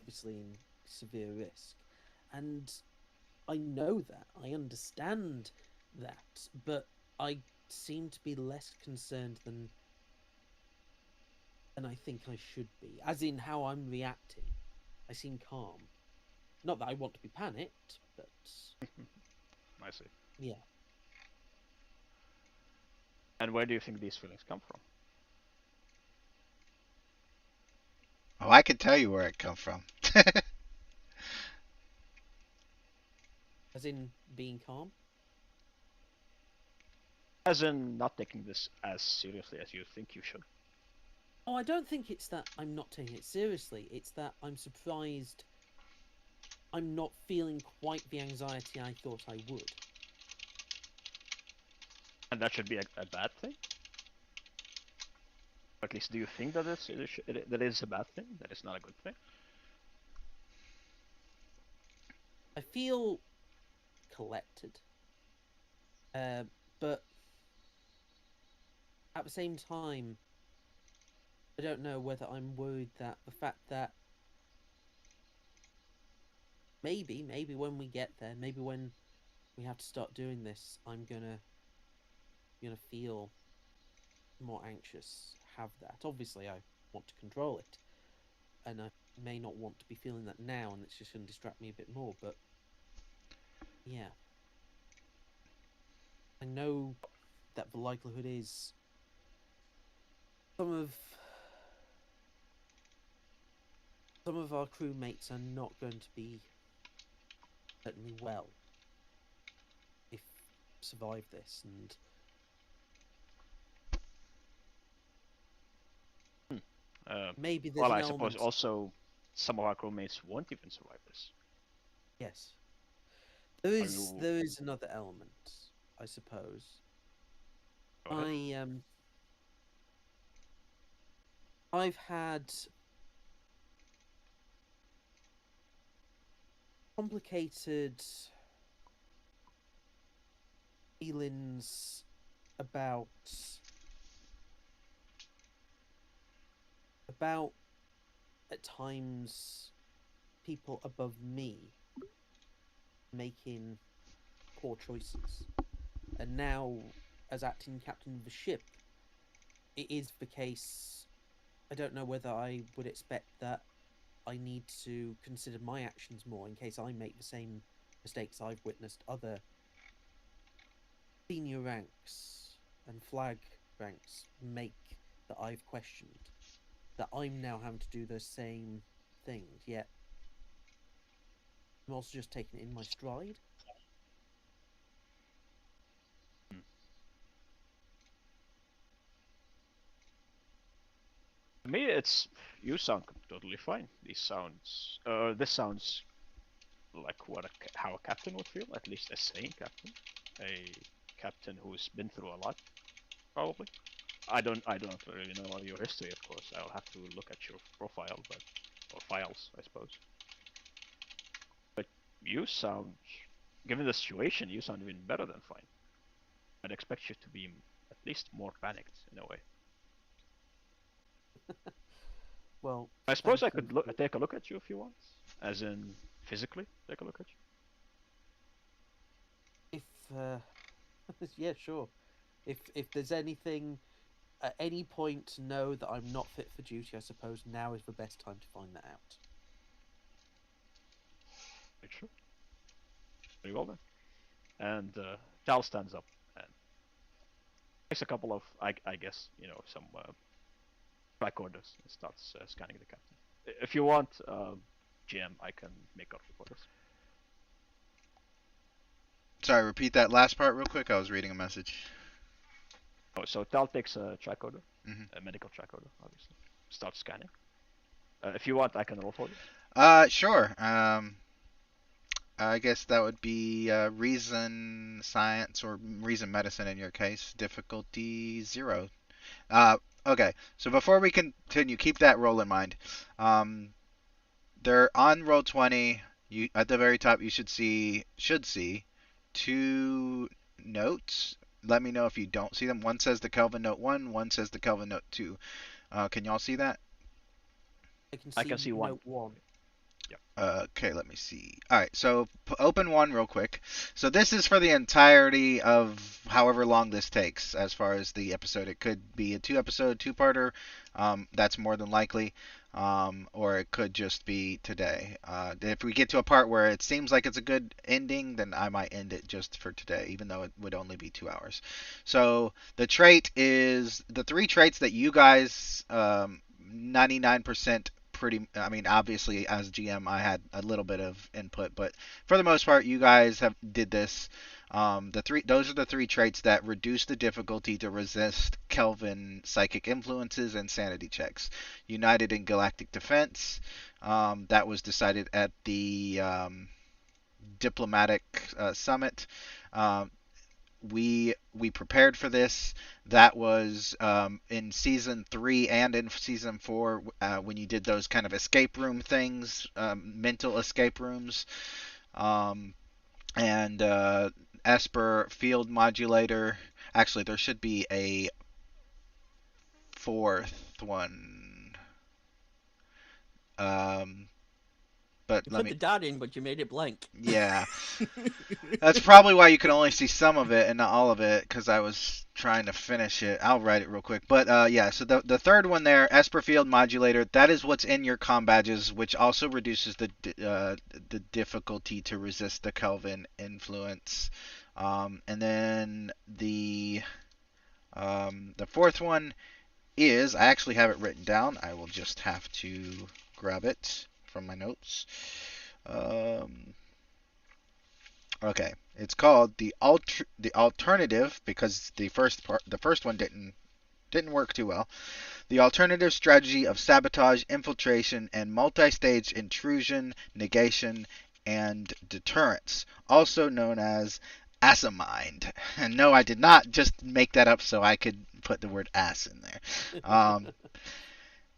obviously in severe risk. And I know that, I understand that, but I seem to be less concerned than I think I should be. As in how I'm reacting. I seem calm. Not that I want to be panicked, but I see. yeah. And where do you think these feelings come from? Oh, I can tell you where it comes from. As in being calm. As in not taking this as seriously as you think you should. Oh, I don't think it's that I'm not taking it seriously. It's that I'm surprised I'm not feeling quite the anxiety I thought I would. And that should be a bad thing? Or at least do you think that that is a bad thing? That is not a good thing? I feel collected, uh, but at the same time, I don't know whether I'm worried that the fact that maybe when we get there, maybe when we have to start doing this, I'm gonna feel more anxious. Have that. Obviously, I want to control it, and I may not want to be feeling that now, and it's just gonna distract me a bit more. But yeah, I know that the likelihood is some of some of our crewmates are not going to be certainly well if survive this, and Hmm. maybe there's Well, an I suppose element. also some of our crewmates won't even survive this. Yes, there Are is you... there is another element, I suppose. Go ahead. I I've had complicated feelings about about at times people above me making poor choices. And now, as acting captain of the ship, it is the case. I don't know whether I would expect that I need to consider my actions more in case I make the same mistakes I've witnessed other senior ranks and flag ranks make that I've questioned. That I'm now having to do those same things, yet I'm also just taking it in my stride. Hmm. To me, it's you sound totally fine. This sounds like how a captain would feel, at least a sane captain, a captain who's been through a lot, probably. I don't really know your history, of course. I'll have to look at your profile, but or files, I suppose. But you sound, given the situation, you sound even better than fine. I'd expect you to be at least more panicked in a way. Well, I suppose thank I you. could take a look at you if you want, as in physically take a look at you. If yeah, sure. If there's anything at any point to know that I'm not fit for duty, I suppose now is the best time to find that out. Make sure. Very well then. And Tal stands up and takes a couple of, I guess, some tricorders and starts scanning the captain. If you want, GM, I can make up recorders. Sorry, repeat that last part real quick. I was reading a message. Oh, so Tal takes a tricorder, Hmm. a medical tricorder, obviously. Starts scanning. If you want, I can roll for you. Sure. I guess that would be reason science or reason medicine in your case. Difficulty 0. Uh, okay. So before we continue, keep that roll in mind. Um, They're on roll 20. You at the very top, you should see two notes. Let me know if you don't see them. One says the Kelvin note 1, one says the Kelvin note 2. Can y'all see that? I can I can see see one. note one. Okay, let me see. All right, so open one real quick. So this is for the entirety of however long this takes, as far as the episode. It could be a two-episode, two-parter. That's more than likely. Or it could just be today. If we get to a part where it seems like it's a good ending, then I might end it just for today, even though it would only be 2 hours. So the trait is the three traits that you guys 99% pretty. I mean, obviously as GM, I had a little bit of input, but for the most part, you guys have did this. Those are the three traits that reduce the difficulty to resist Kelvin psychic influences and sanity checks. United in Galactic Defense. That was decided at the diplomatic summit. Um, we prepared for this. That was in season 3 and in season 4 when you did those kind of escape room things, mental escape rooms, and Esper field modulator. Actually, there should be a fourth one. But You let put me. the dot in, but you made it blank. Yeah. That's probably why you can only see some of it and not all of it, because I was trying to finish it. I'll write it real quick. But yeah, so the third one there, Esper Field Modulator, that is what's in your comm badges, which also reduces the difficulty to resist the Kelvin influence. And then the fourth one is, I actually have it written down. I will just have to grab it from my notes. Okay, it's called the alternative, because the first one didn't work too well. The alternative strategy of sabotage, infiltration, and multi-stage intrusion, negation, and deterrence, also known as assamind. And no, I did not just make that up so I could put the word ass in there.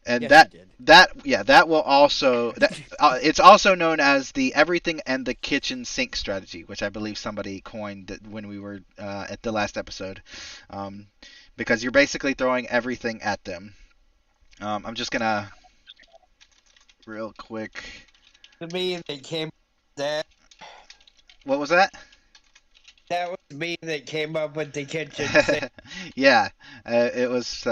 And Yes, you did. that will also it's also known as the everything and the kitchen sink strategy, which I believe somebody coined when we were at the last episode, because you're basically throwing everything at them. I'm just gonna real quick. To me, they came that What was that? that was me that came up with the kitchen sink. Yeah, it was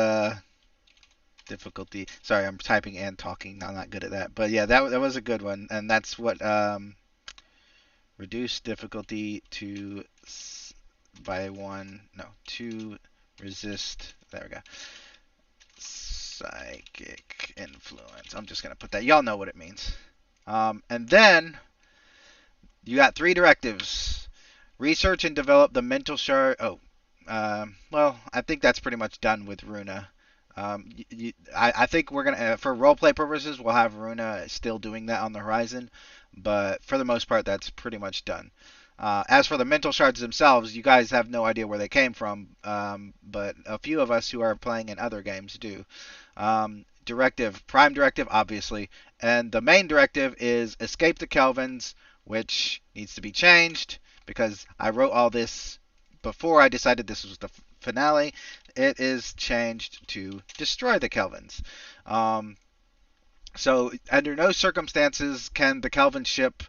difficulty. Sorry, I'm typing and talking. I'm not good at that, but yeah, that was a good one, and that's what reduce difficulty to by one. No, to resist. There we go. Psychic influence. I'm just gonna put that. Y'all know what it means. And then you got 3 directives. Research and develop the mental shard. Oh, well, I think that's pretty much done with Runa. I think we're gonna, for roleplay purposes, we'll have Runa still doing that on the horizon, but for the most part, that's pretty much done. As for the mental shards themselves, you guys have no idea where they came from, but a few of us who are playing in other games do. Prime directive, obviously, and the main directive is escape the Kelvins, which needs to be changed because I wrote all this before I decided this was the finale. It is changed to destroy the Kelvins. So under no circumstances can the Kelvin ship.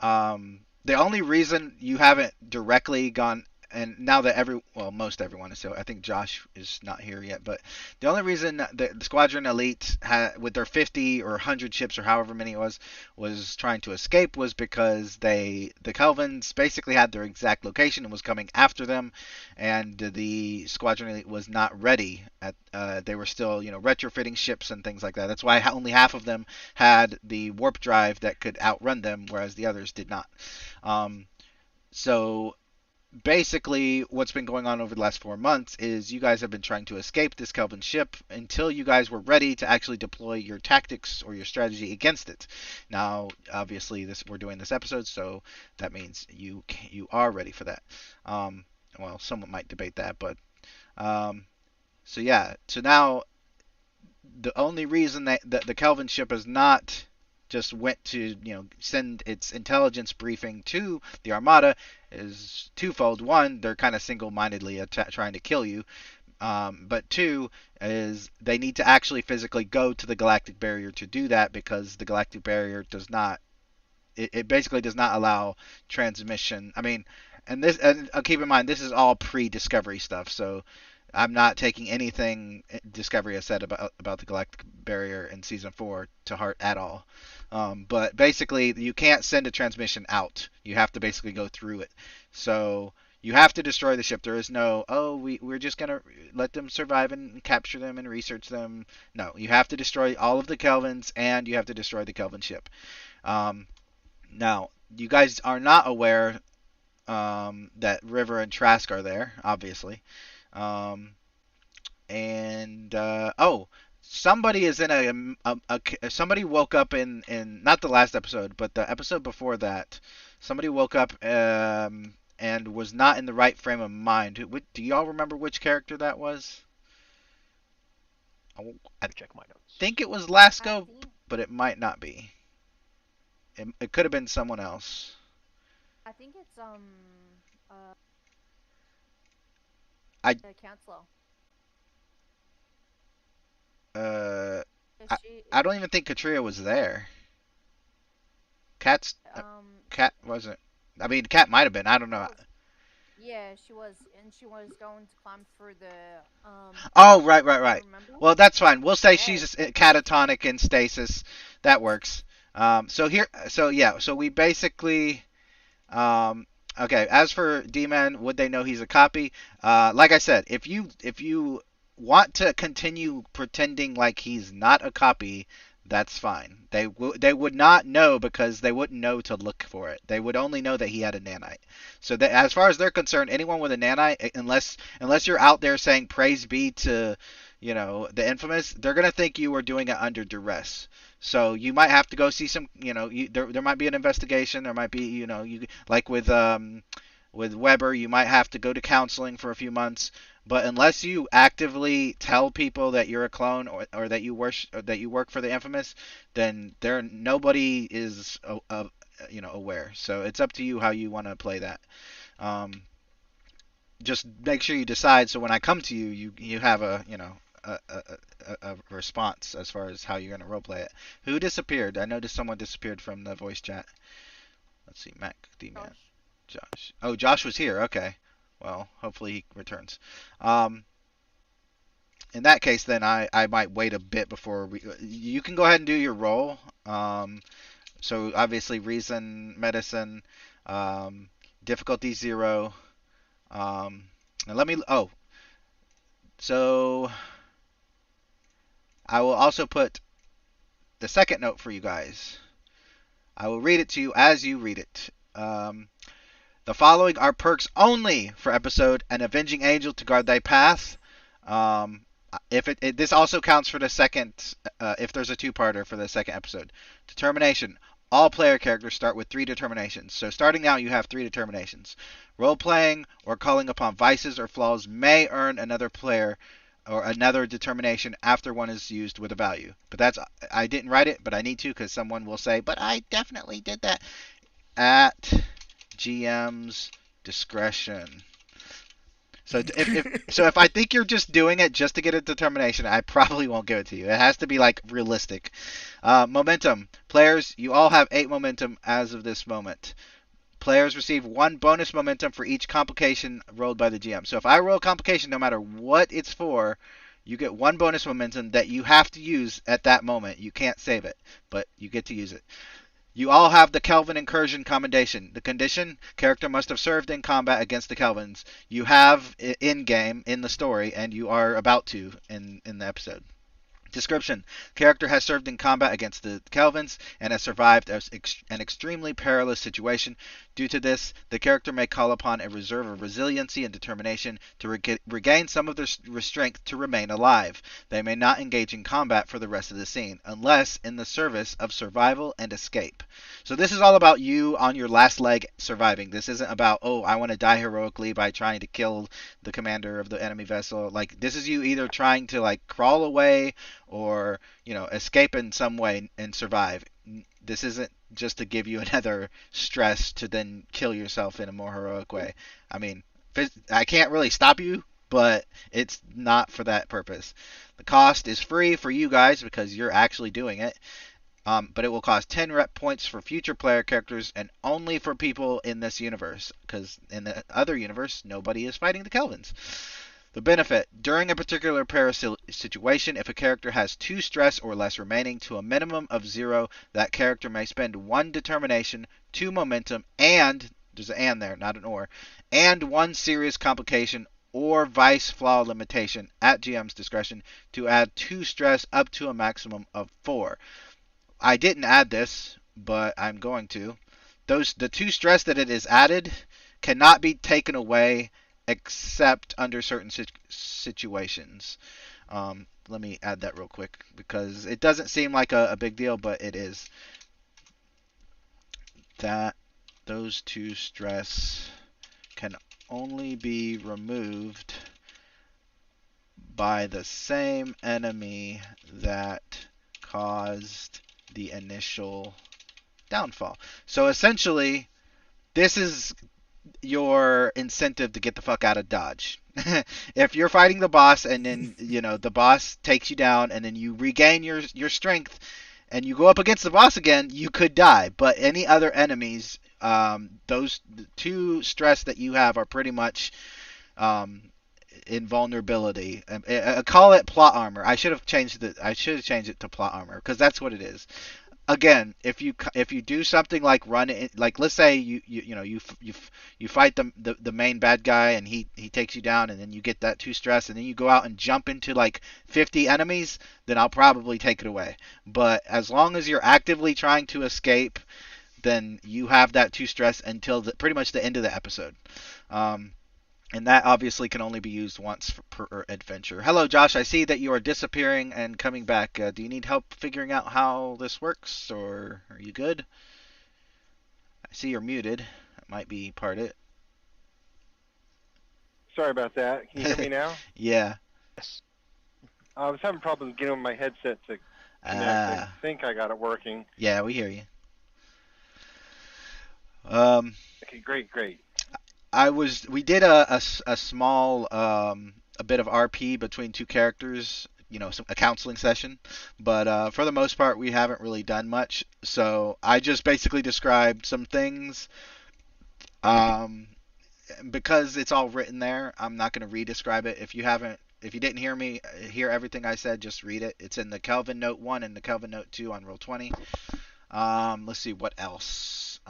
The only reason you haven't directly gone, and now that most everyone is, so I think Josh is not here yet, but the only reason that the Squadron Elite with their 50 or 100 ships or however many it was trying to escape was because the Kelvins basically had their exact location and was coming after them, and the Squadron Elite was not ready. They were still retrofitting ships and things like that. That's why only half of them had the warp drive that could outrun them, whereas the others did not. So basically what's been going on over the last 4 months is you guys have been trying to escape this Kelvin ship until you guys were ready to actually deploy your tactics or your strategy against it. Now, obviously, we're doing this episode, so that means you are ready for that. Well, someone might debate that, but so yeah. So now the only reason that the Kelvin ship has not just went to send its intelligence briefing to the Armada is twofold. One, they're kind of single-mindedly trying to kill you, But two is they need to actually physically go to the galactic barrier to do that because the galactic barrier does not. It basically does not allow transmission. I mean, and keep in mind this is all pre-discovery stuff, so I'm not taking anything Discovery has said about the galactic barrier in season 4 to heart at all. But basically, you can't send a transmission out. You have to basically go through it. So you have to destroy the ship. There is no, oh, we're just going to let them survive and capture them and research them. No, you have to destroy all of the Kelvins and you have to destroy the Kelvin ship. Now, you guys are not aware that River and Trask are there, obviously. Um, and oh, somebody is in somebody woke up in not the last episode, but the episode before that. Somebody woke up and was not in the right frame of mind. Do y'all remember which character that was? I Check my notes. think it was Lasco, but it might not be. It could have been someone else. I think it's Cancelo. Uh, I, She I don't even think Katria was there. Cat wasn't. I mean, Cat might have been. I don't know. Yeah, she was, and she was going to climb through the Oh, right. remember? Well, that's fine. We'll say Yes. she's catatonic in stasis. That works. So we basically, okay. As for D-Man, would they know he's a copy? Like I said, if you want to continue pretending like he's not a copy, that's fine. They would not know because they wouldn't know to look for it. They would only know that he had a nanite. So that, as far as they're concerned, anyone with a nanite, unless you're out there saying praise be to, the infamous, they're gonna think you were doing it under duress. So you might have to go see some, there might be an investigation. There might be, you like with Weber, you might have to go to counseling for a few months. But unless you actively tell people that you're a clone or that you work for the infamous, then nobody is aware. So it's up to you how you want to play that. Just make sure you decide. So when I come to you, you have a response as far as how you're going to roleplay it. Who disappeared? I noticed someone disappeared from the voice chat. Let's see, Mac, D-Man, Josh. Oh, Josh was here. Okay. Well, hopefully he returns. In that case, then I might wait a bit before you can go ahead and do your roll. So obviously reason, medicine, difficulty 0. And so I will also put the second note for you guys. I will read it to you as you read it. The following are perks only for episode An Avenging Angel to Guard Thy Path. This also counts for the second, if there's a two-parter for the second episode. Determination. All player characters start with 3 determinations. So starting now, you have 3 determinations. Role-playing or calling upon vices or flaws may earn another player or another determination after one is used with a value. But I didn't write it, but I need to because someone will say, but I definitely did that. At GM's discretion. So if I think you're just doing it just to get a determination, I probably won't give it to you. It has to be like realistic. Momentum. Players, you all have 8 momentum as of this moment. Players receive 1 bonus momentum for each complication rolled by the GM. So if I roll a complication, no matter what it's for, you get 1 bonus momentum that you have to use at that moment. You can't save it, but you get to use it. You all have the Kelvin Incursion commendation. The condition, character must have served in combat against the Kelvins. You have in-game, in the story, and you are about to in the episode. Description. Character has served in combat against the Kelvins and has survived an extremely perilous situation. Due to this, the character may call upon a reserve of resiliency and determination to regain some of their strength to remain alive. They may not engage in combat for the rest of the scene, unless in the service of survival and escape. So this is all about you on your last leg surviving. This isn't about, oh, I want to die heroically by trying to kill the commander of the enemy vessel. Like, this is you either trying to, like, crawl away or, escape in some way and survive. This isn't just to give you another stress to then kill yourself in a more heroic way. I mean, I can't really stop you but it's not for that purpose. The cost is free for you guys because you're actually doing it. But it will cost 10 rep points for future player characters and only for people in this universe, because in the other universe, nobody is fighting the Kelvins. The benefit: during a particular situation, if a character has 2 stress or less remaining to a minimum of 0, that character may spend 1 determination, 2 momentum, and, there's an and there, not an or, and 1 serious complication or vice flaw limitation at GM's discretion to add 2 stress up to a maximum of 4. I didn't add this, but I'm going to. The 2 stress that it is added cannot be taken away except under certain situations. Let me add that real quick because it doesn't seem like a big deal, but it is. That those 2 stress can only be removed by the same enemy that caused the initial downfall. So essentially, this is your incentive to get the fuck out of Dodge. If you're fighting the boss and then, the boss takes you down and then you regain your strength and you go up against the boss again, you could die. But any other enemies, those 2 stress that you have are pretty much invulnerability. Call it plot armor. I should have changed it to plot armor because that's what it is. Again, if you do something like run it, like let's say you fight the main bad guy and he takes you down and then you get that 2 stress and then you go out and jump into like 50 enemies, then I'll probably take it away. But as long as you're actively trying to escape, then you have that 2 stress until pretty much the end of the episode. And that obviously can only be used once per adventure. Hello, Josh. I see that you are disappearing and coming back. Do you need help figuring out how this works, or are you good? I see you're muted. That might be part it. Sorry about that. Can you hear me now? Yeah. Yes. I was having problems getting my headset to connect. I think I got it working. Yeah, we hear you. Okay, great. We did a small a bit of RP between 2 characters, a counseling session, but for the most part we haven't really done much. So I just basically described some things. Because it's all written there, I'm not going to re-describe it. If you didn't hear everything I said, just read it. It's in the Kelvin Note 1 and the Kelvin Note 2 on Roll20. Let's see what else.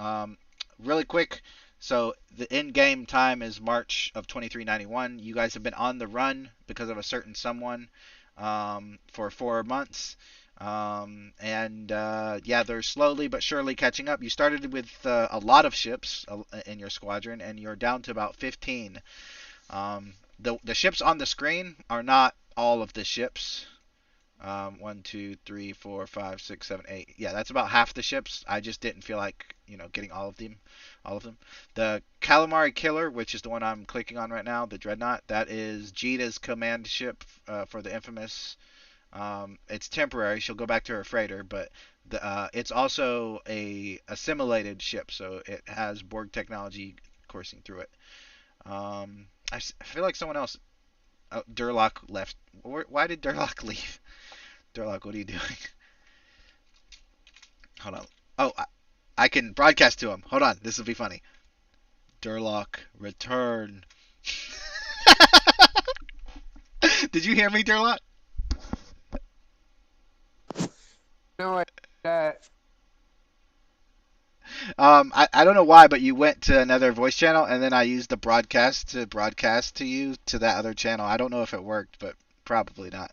Really quick. So the in-game time is March of 2391. You guys have been on the run because of a certain someone for 4 months. They're slowly but surely catching up. You started with a lot of ships in your squadron, and you're down to about 15. The ships on the screen are not all of the ships. 1, 2, 3, 4, 5, 6, 7, 8. Yeah, that's about half the ships. I just didn't feel like, getting all of them. The Calamari Killer, which is the one I'm clicking on right now, the Dreadnought, that is Jita's command ship for the infamous. It's temporary. She'll go back to her freighter, but it's also a assimilated ship, so it has Borg technology coursing through it. I feel like someone else. Durlock left. Why did Durlock leave? Durlock, what are you doing? Hold on. Oh, I can broadcast to him. Hold on. This will be funny. Durlock, return. Did you hear me, Durlock? No, I don't know why, but you went to another voice channel, and then I used the broadcast to you to that other channel. I don't know if it worked, but probably not.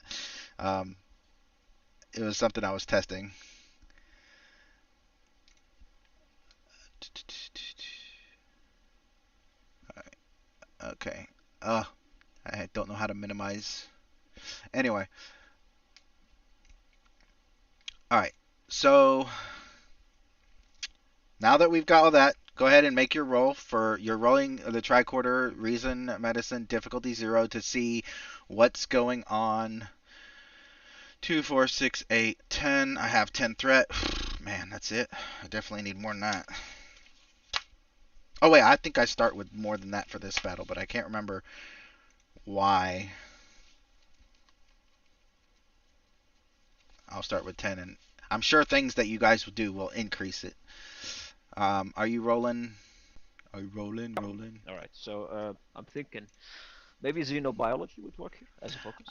It was something I was testing. Alright. Okay. I don't know how to minimize. Anyway. Alright. So now that we've got all that, go ahead and make your roll. You're rolling the tricorder reason medicine difficulty 0 to see what's going on. 2, 4, 6, 8, 10. I have 10 threat. Man, that's it. I definitely need more than that. Oh wait, I think I start with more than that for this battle, but I can't remember Why? I'll start with 10, and I'm sure things that you guys will do will increase it. Are you rolling? Are you rolling? Rolling? All right. So I'm thinking maybe xenobiology would work here as a focus.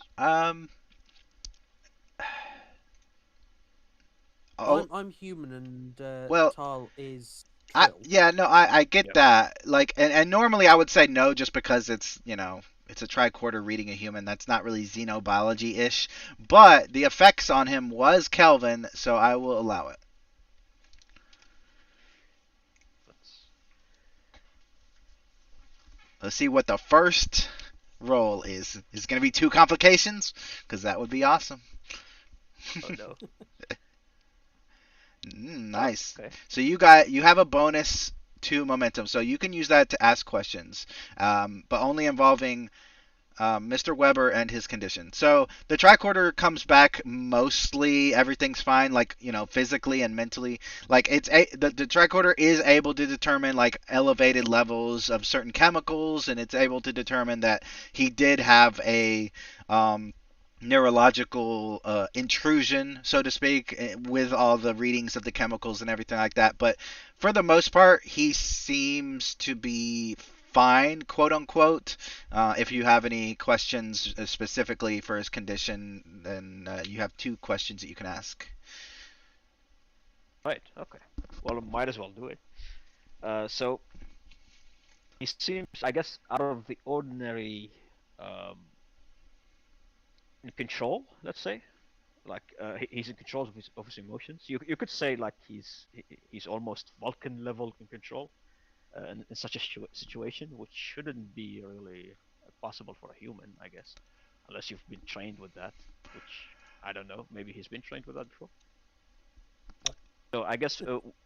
Oh, I'm human and well, Tal is kill. I get Yeah. that. Like, and normally I would say no, just because it's it's a tricorder reading a human. That's not really xenobiology ish. But the effects on him was Kelvin, so I will allow it. Let's... Let's see what the first roll is. Is it going to be 2 complications? Because that would be awesome. Oh no. Nice. Okay. So you have a bonus to momentum, so you can use that to ask questions, but only involving Mr. Weber and his condition. So the tricorder comes back mostly everything's fine, like physically and mentally. Like the tricorder is able to determine like elevated levels of certain chemicals, and it's able to determine that he did have a neurological intrusion, so to speak, with all the readings of the chemicals and everything like that. But for the most part, he seems to be fine, quote unquote. If you have any questions specifically for his condition, then you have 2 questions that you can ask. Right. Okay. Well, might as well do it. So he seems, I guess, out of the ordinary, um, in control. Let's say, like he's in control of his emotions. You could say like he's almost Vulcan level in control in such a situation, which shouldn't be really possible for a human, I guess, unless you've been trained with that. Which I don't know. Maybe he's been trained with that before. So I guess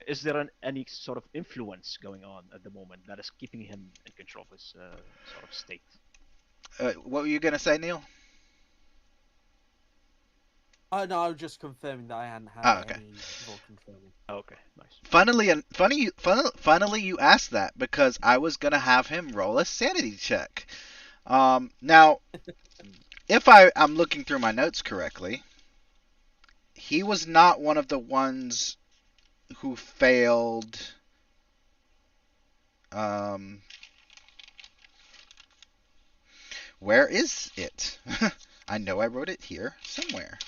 is there any sort of influence going on at the moment that is keeping him in control of his sort of state? What were you gonna say, Neil? No, I was just confirming that I hadn't had Oh, okay. any Vulcan training. Okay, nice. Funnily, you asked that because I was gonna have him roll a sanity check. Now, if I'm looking through my notes correctly, he was not one of the ones who failed. Where is it? I know I wrote it here somewhere.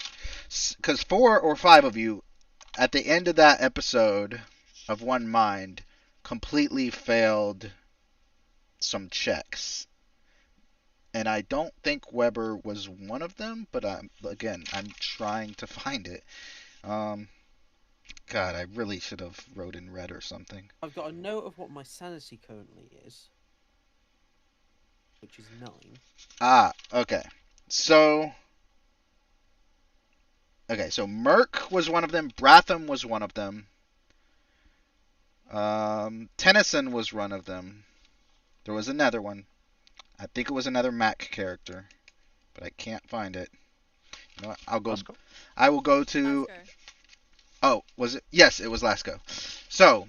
Because 4 or 5 of you, at the end of that episode of One Mind, completely failed some checks. And I don't think Weber was one of them, but I'm trying to find it. God, I really should have wrote in red or something. I've got a note of what my sanity currently is, which is 9. Okay. So Merck was one of them. Bratham was one of them. Tennyson was one of them. There was another one. I think it was another Mac character, but I can't find it. You know what? I will go to. Oscar. Oh, was it? Yes, it was Lasco. So,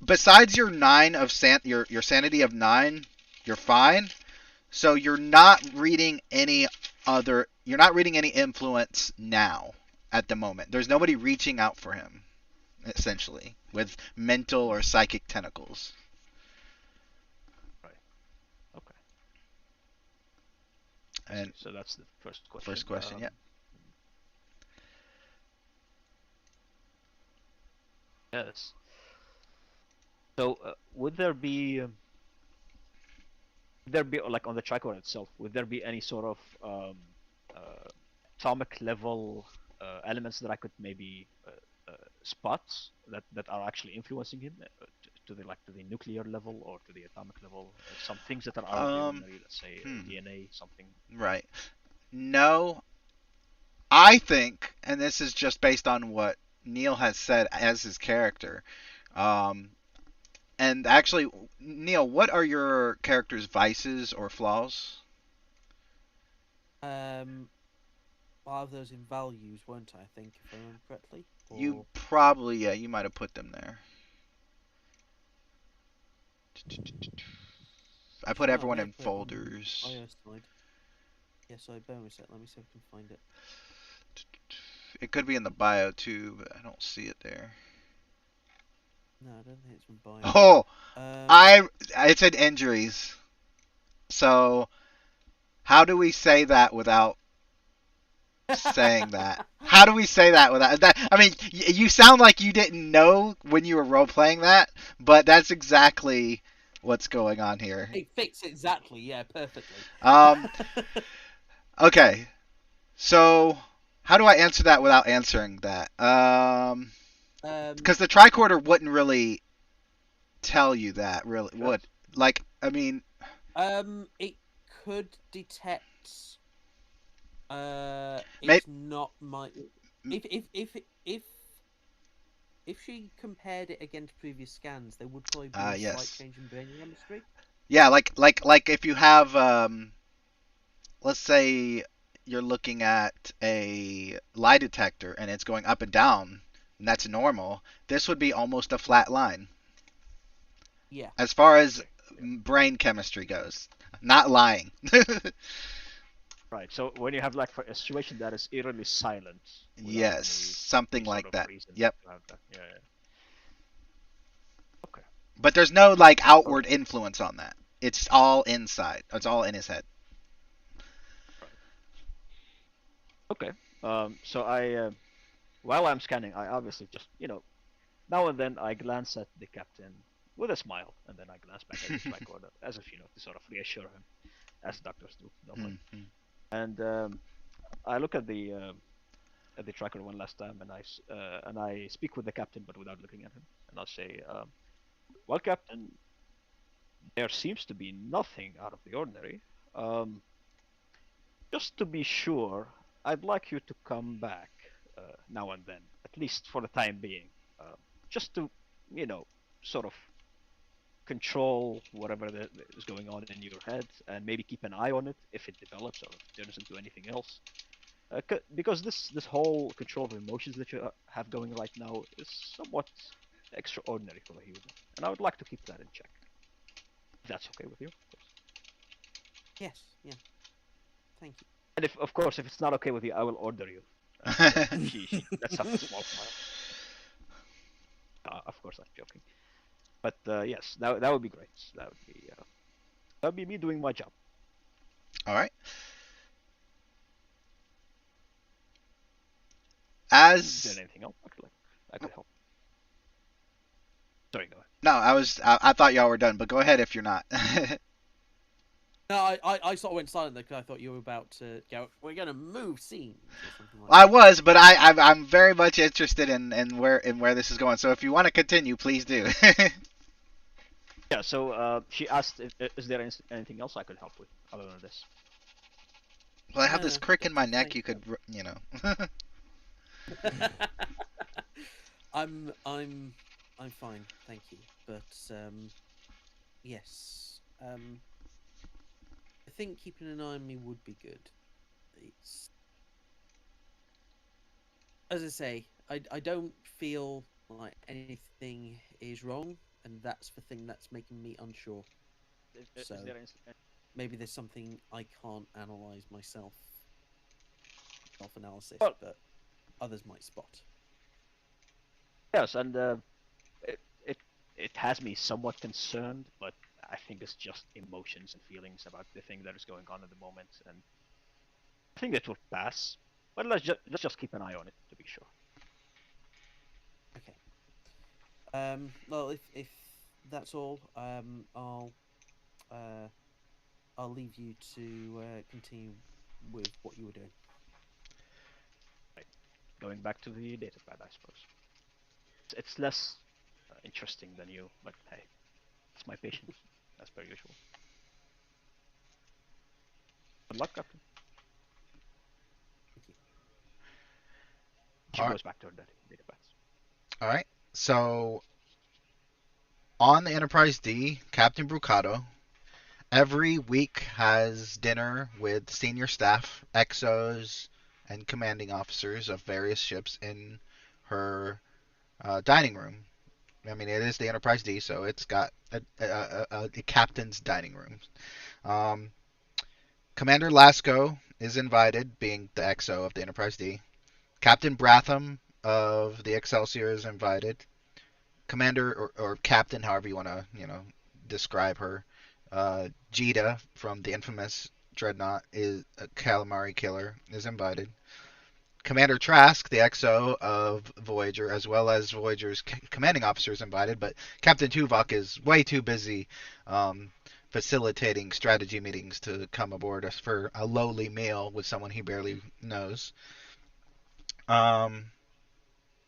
besides your 9 of your sanity of 9, you're fine. So you're not reading any influence now at the moment. There's nobody reaching out for him, essentially, with mental or psychic tentacles. Right. Okay. And so that's the first question. First question, yeah. Yes. So would there be like on the tricorder itself? Would there be any sort of atomic level elements that I could maybe spot that are actually influencing him to the nuclear level or to the atomic level? Some things that are out of the ordinary, let's say DNA, something. Right. No, I think, and this is just based on what Neil has said as his character. And actually, Neil, what are your character's vices or flaws? I'll have those in values, won't I? I think, if I remember correctly. Or... You probably, you might have put them there. I put everyone in folders. Yeah, so bear with me a sec. Let me see if I can find it. It could be in the bio too, but I don't see it there. No, I don't think it's from bio. Oh, Um, it's in injuries. So how do we say that without saying that? How do we say that without that? I mean, you sound like you didn't know when you were role playing that, but that's exactly what's going on here. It fits exactly, yeah, perfectly. Okay. So how do I answer that without answering that? Because the tricorder wouldn't really tell you that, really. Yes. Would like? I mean, it could detect. May- It's not my. If if she compared it against previous scans, there would probably be a slight yes. change in brain chemistry. Yeah, like if you have let's say you're looking at a lie detector and it's going up and down, and that's normal. This would be almost a flat line Yeah. as far as Okay. brain chemistry goes. Not lying. Right. So when you have like a situation that is eerily silent, without Yes, any something sort like of that. reason Yep. to have that. Yeah. Okay. But there's no like All outward right. influence on that. It's all inside. It's all in his head. Okay. So while I'm scanning, I obviously just, now and then I glance at the captain with a smile, and then I glance back at the tricorder as if, to sort of reassure him, as doctors do normally. Mhm. And I look at the tricorder one last time, and I speak with the captain, but without looking at him, and I'll say, "Well, Captain, there seems to be nothing out of the ordinary. Um, just to be sure, I'd like you to come back now and then, at least for the time being, just to, you know, sort of control whatever is going on in your head, and maybe keep an eye on it if it develops or turns into anything else. Because this whole control of emotions that you have going right now is somewhat extraordinary for a human, and I would like to keep that in check. If that's okay with you, of course. Yes. Yeah. Thank you. And if, of course, if it's not okay with you, I will order you. She lets out a small smile. Of course, I'm joking. But yes, that would be great. That would be me doing my job. All right. Is there As anything else I could help? Sorry, go ahead. no, I thought y'all were done, but go ahead if you're not. No, I sort of went silent there because I thought you were about to go. We're gonna move scenes or something like I that. was, but I'm very much interested in where this is going. So if you want to continue, please do. Yeah. So she asked, "Is there anything else I could help with other than this?" Well, I have No, this crick in my neck. thank You you. could. I'm fine, thank you. But yes, I think keeping an eye on me would be good. It's as I say, I don't feel like anything is wrong, and that's the thing that's making me unsure. Is So there maybe there's something I can't analyze myself, self analysis, well, but others might spot. yes, and it, it it has me somewhat concerned, but I think it's just emotions and feelings about the thing that is going on at the moment, and I think that will pass. But let's just keep an eye on it to be sure. Okay. Well, if that's all, uh, I'll leave you to continue with what you were doing. Right. Going back to the data pad, I suppose. It's less interesting than you, but hey, it's my patience, as per usual. Good luck, Captain. Thank you. She All right. goes back to her data pads. All right. So on the Enterprise D, Captain Brucato every week has dinner with senior staff, XOs, and commanding officers of various ships in her dining room. I mean, it is the Enterprise D, so it's got a captain's dining room. Um, Commander Lasco is invited, being the XO of the Enterprise D. Captain Bratham of the Excelsior is invited. Commander or Captain, however you want to, describe her. Jita from the infamous Dreadnought is a calamari killer is invited. Commander Trask, the XO of Voyager, as well as Voyager's commanding officer is invited, but Captain Tuvok is way too busy facilitating strategy meetings to come aboard for a lowly meal with someone he barely knows.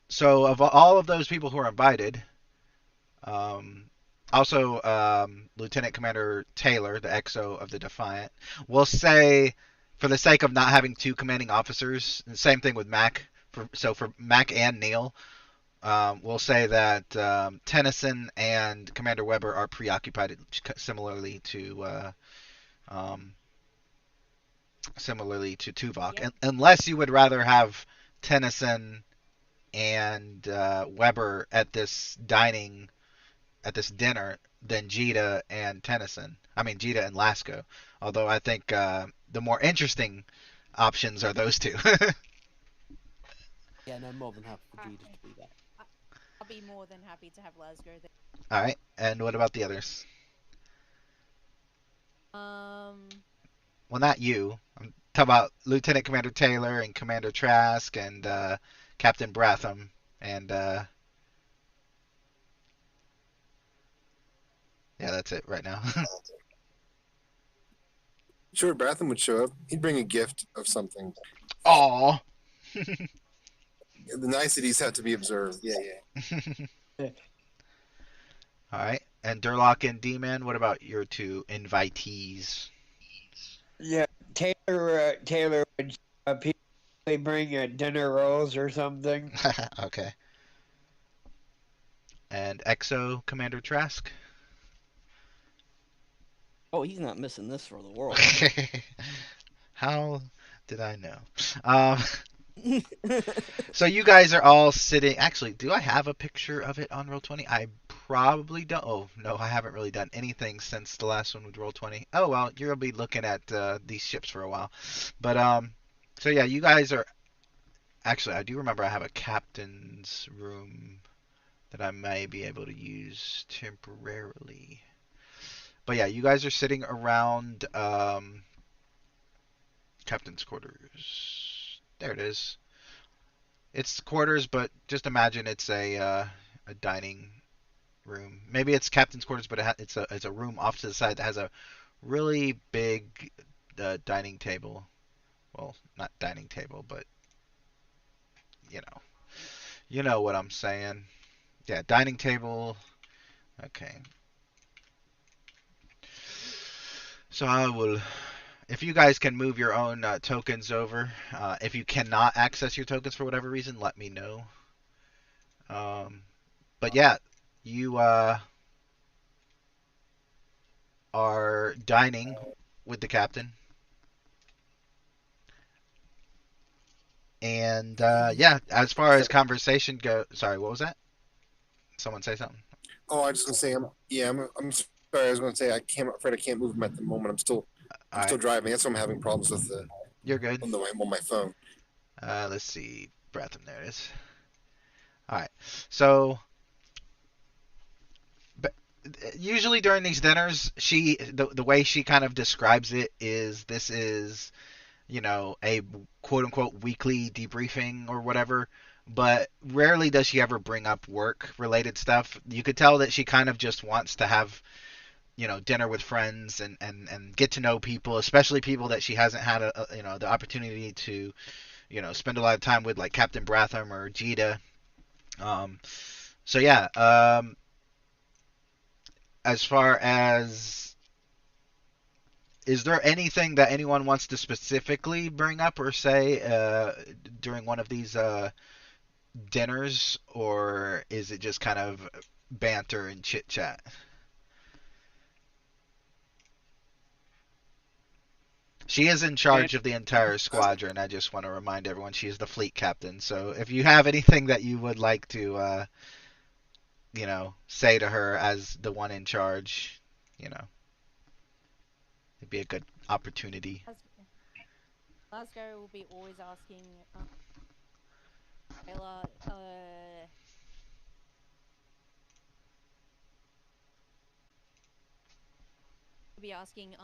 So of all of those people who are invited, also Lieutenant Commander Taylor, the XO of the Defiant, we'll say, for the sake of not having two commanding officers, and same thing with Mac. So for Mac and Neil, we'll say that Tennyson and Commander Weber are preoccupied, similarly to Tuvok, Yep. unless you would rather have Tennyson and Weber at this dinner than Jita and Tennyson. I mean Jita and Lasco. Although I think the more interesting options are those two. Yeah, no, more than happy for Jita to be there. I'll be more than happy to have Lasgo there. All right. And what about the others? Well, not you. I'm talking about Lieutenant Commander Taylor and Commander Trask and Captain Bratham and yeah, that's it right now. Sure, Bratham would show up. He'd bring a gift of something. Aw. The niceties have to be observed. Yeah. All right. And Durlock and D-Man, what about your two invitees? Yeah, Taylor would probably bring dinner rolls or something. Okay. And XO Commander Trask? Oh, he's not missing this for the world. How did I know? So you guys are all sitting. Actually, do I have a picture of it on Roll20? I probably don't. Oh, no, I haven't really done anything since the last one with Roll20. Oh, well, you'll be looking at these ships for a while. But, so yeah, you guys are. Actually, I do remember I have a captain's room that I may be able to use temporarily. But yeah, you guys are sitting around captain's quarters. There it is. It's quarters, but just imagine it's a dining room. Maybe it's captain's quarters, but it's a room off to the side that has a really big dining table. Well, not dining table, but you know what I'm saying. Yeah, dining table. Okay. So I will. If you guys can move your own tokens over, if you cannot access your tokens for whatever reason, let me know. But yeah, you are dining with the captain. And yeah, as far as conversation goes, sorry, what was that? Someone say something. Oh, I was just gonna say, I'm sorry. I was gonna say I'm afraid I can't move them at the moment. I'm still driving. That's why I'm having problems with You're good. on my phone. Let's see, Bratham. There it is. All right. So usually during these dinners, the way she kind of describes it is this is, a quote unquote weekly debriefing or whatever. But rarely does she ever bring up work related stuff. You could tell that she kind of just wants to have, dinner with friends and get to know people, especially people that she hasn't had the opportunity to, spend a lot of time with, like Captain Bratham or Jita. So yeah, as far as, is there anything that anyone wants to specifically bring up or say during one of these dinners, or is it just kind of banter and chit chat? She is in charge of the entire squadron. I just want to remind everyone she is the fleet captain. So if you have anything that you would like to, say to her as the one in charge, it'd be a good opportunity. Glasgow will be always asking Taylor, will be asking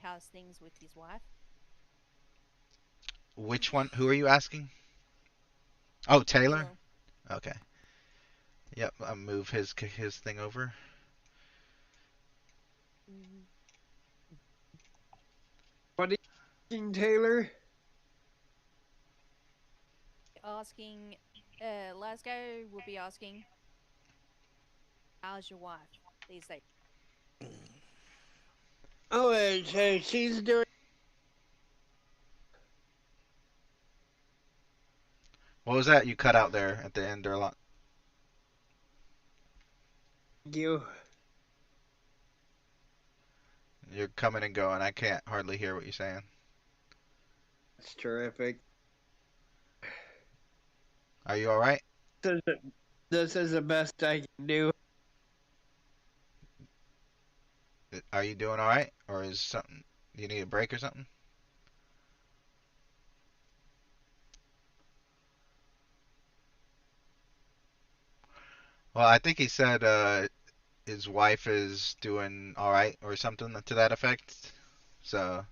how's things with his wife. Which one? Who are you asking? Oh, Taylor. Taylor. Okay. Yep. I'll move his thing over. What are you asking, Taylor? Asking, Glasgow will be asking, how's your wife these days? Oh, so she's doing What was that? You cut out there at the end, Durlock. you. You're coming and going. I can't hardly hear what you're saying. That's terrific. Are you all right? This is the best I can do. Are you doing all right, or is something? You need a break or something? Well, I think he said his wife is doing all right or something to that effect. So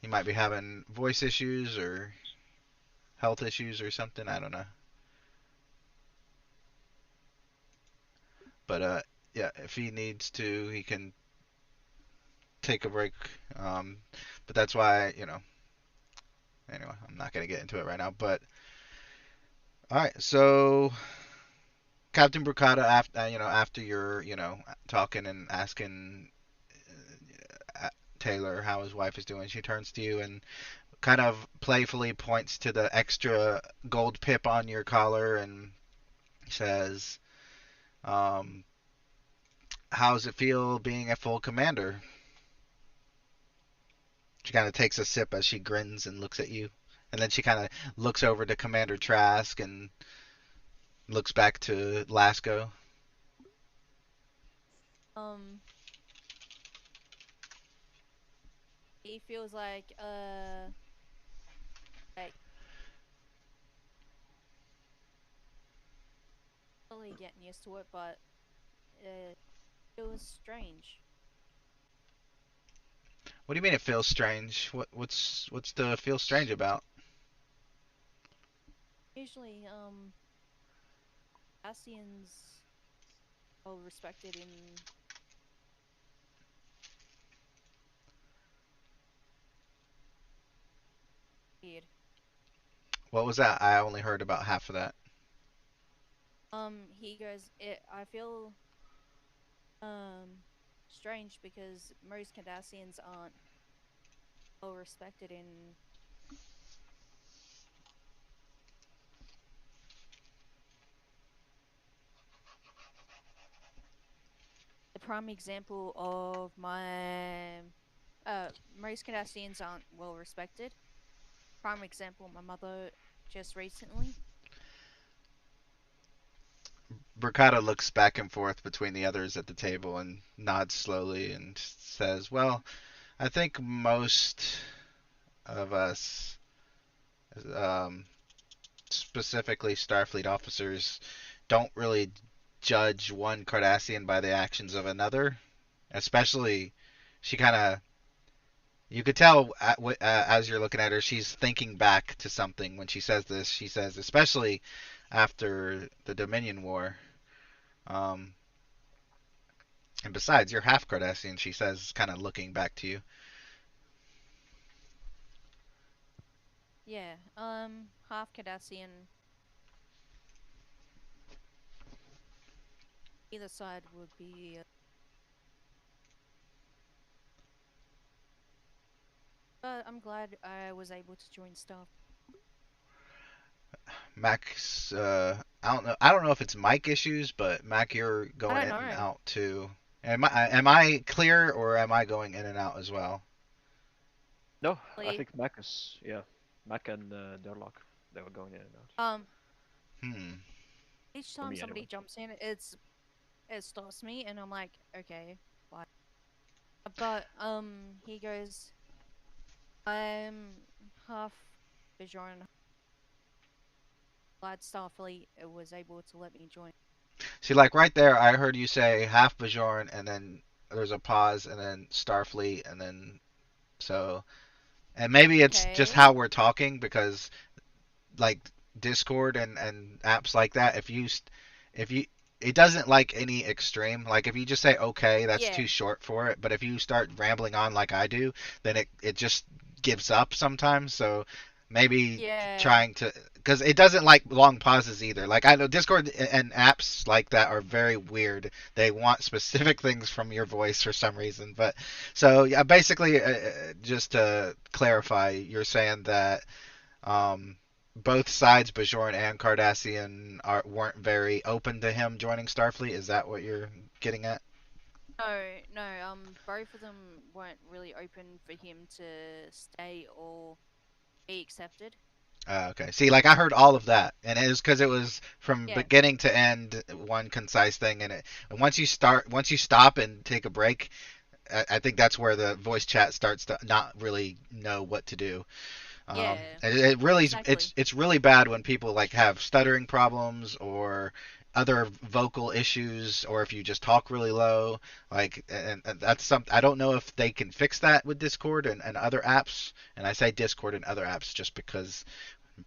he might be having voice issues or health issues or something. I don't know. But yeah, if he needs to, he can take a break. But that's why, anyway, I'm not gonna get into it right now. But all right, so Captain Brucata, after you're, talking and asking Taylor how his wife is doing, she turns to you and kind of playfully points to the extra gold pip on your collar and says, "How does it feel being a full commander?" She kind of takes a sip as she grins and looks at you, and then she kind of looks over to Commander Trask and looks back to Lasco. He feels like really getting used to it, but it feels strange. What do you mean it feels strange? What's the feel strange about? Usually, Asians are respected in weird. What was that? I only heard about half of that. He goes, I feel strange because most Cardassians aren't well respected in the prime example of my most Cardassians aren't well respected. Prime example, my mother just recently. Bricata looks back and forth between the others at the table and nods slowly and says, "Well, I think most of us, um, specifically Starfleet officers, don't really judge one Cardassian by the actions of another. Especially, she kind of, you could tell as you're looking at her, she's thinking back to something when she says this. She says, especially after the Dominion War. Um, and besides, you're half Cardassian, she says, kind of looking back to you. Yeah, half Cardassian. Either side would be. But I'm glad I was able to join staff. Mac's, I don't know if it's mic issues, but Mac, you're I going don't in and know. out too. Am I clear or am I going in and out as well? No, I Like, think Mac is, yeah. Mac and Durlock, they were going in and out. Hmm. Each For time me, somebody anyway. jumps in, it stops me, and I'm like, okay, why? But he goes, I'm half Bajoran, glad Starfleet was able to let me join. See, like right there, I heard you say half Bajoran, and then there's a pause, and then Starfleet, and then so, and maybe it's just Okay. how we're talking because like Discord and apps like that, if you it doesn't like any extreme. Like if you just say okay, that's Yeah. too short for it. But if you start rambling on like I do, then it just gives up sometimes. So maybe Yeah. trying to because it doesn't like long pauses either. Like I know Discord and apps like that are very weird. They want specific things from your voice for some reason. But so yeah, basically, just to clarify, you're saying that um, both sides, Bajoran and Cardassian, weren't very open to him joining Starfleet. Is that what you're getting at? No. Both of them weren't really open for him to stay or be accepted. Okay. See, like I heard all of that, and it was because it was from Yeah. beginning to end one concise thing, and once you stop and take a break, I think that's where the voice chat starts to not really know what to do. Yeah. It really Exactly. it's really bad when people like have stuttering problems or other vocal issues, or if you just talk really low. Like, and that's something I don't know if they can fix that with Discord and other apps. And I say Discord and other apps just because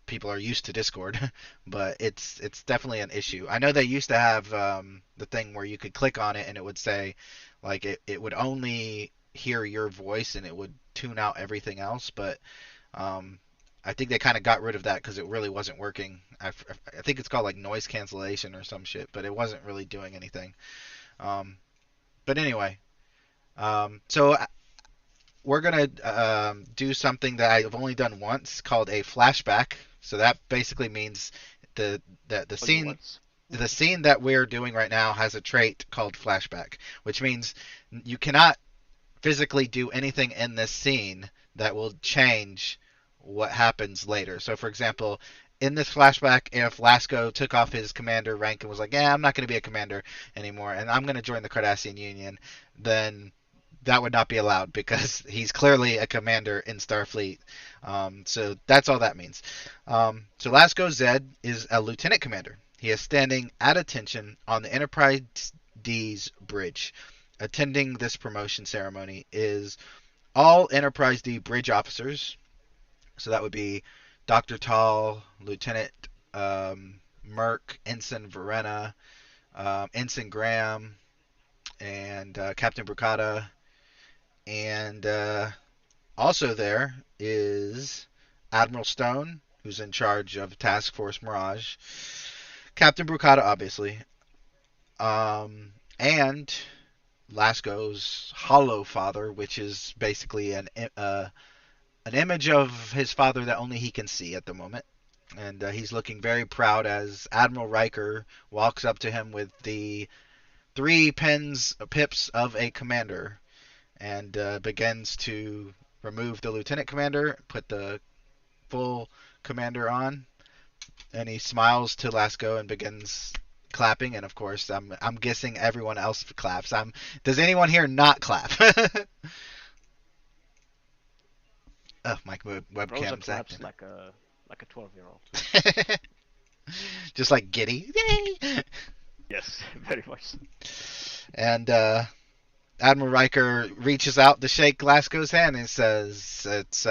people are used to Discord, but it's definitely an issue. I know they used to have the thing where you could click on it and it would say like it would only hear your voice and it would tune out everything else, but um, I think they kind of got rid of that because it really wasn't working. I think it's called like noise cancellation or some shit, but it wasn't really doing anything. Um, but anyway, so we're gonna do something that I've only done once called a flashback. So that basically means the the Only scene once. the scene that we're doing right now has a trait called flashback, which means you cannot physically do anything in this scene that will change what happens later. So, for example, in this flashback, if Lasco took off his commander rank and was like, "Yeah, I'm not going to be a commander anymore, and I'm going to join the Cardassian Union," then that would not be allowed because he's clearly a commander in Starfleet. So that's all that means. So Lasco Zed is a lieutenant commander. He is standing at attention on the Enterprise D's bridge. Attending this promotion ceremony is all Enterprise D bridge officers. So that would be Dr. Tall, Lieutenant Merck, Ensign Verena, Ensign Graham, and Captain Brucata. And also there is Admiral Stone, who's in charge of Task Force Mirage. Captain Brucata, obviously. And Lasco's Hollow Father, which is basically an image of his father that only he can see at the moment. And he's looking very proud as Admiral Riker walks up to him with the three pips of a commander and begins to remove the lieutenant commander, put the full commander on, and he smiles to Lasco and begins clapping. And of course, I'm guessing everyone else claps. Does anyone here not clap? Oh, my Rosa webcam's claps acting. like a 12-year-old. Just like giddy. Yay! Yes, very much. And Admiral Riker reaches out to shake Lasco's hand and says, "It's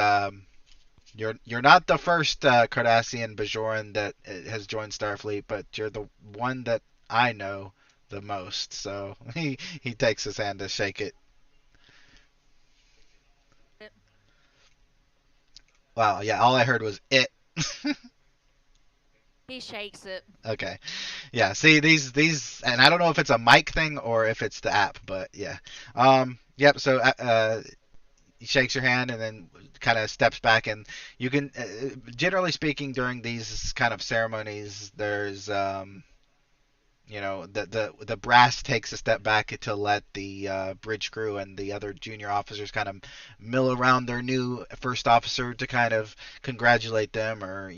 you're not the first Cardassian Bajoran that has joined Starfleet, but you're the one that I know the most." So he takes his hand to shake it. Wow, yeah, all I heard was it. He shakes it. Okay. Yeah, see these and I don't know if it's a mic thing or if it's the app, but yeah. Yep, so he shakes your hand and then kind of steps back, and you can generally speaking during these kind of ceremonies there's the brass takes a step back to let the bridge crew and the other junior officers kind of mill around their new first officer to kind of congratulate them or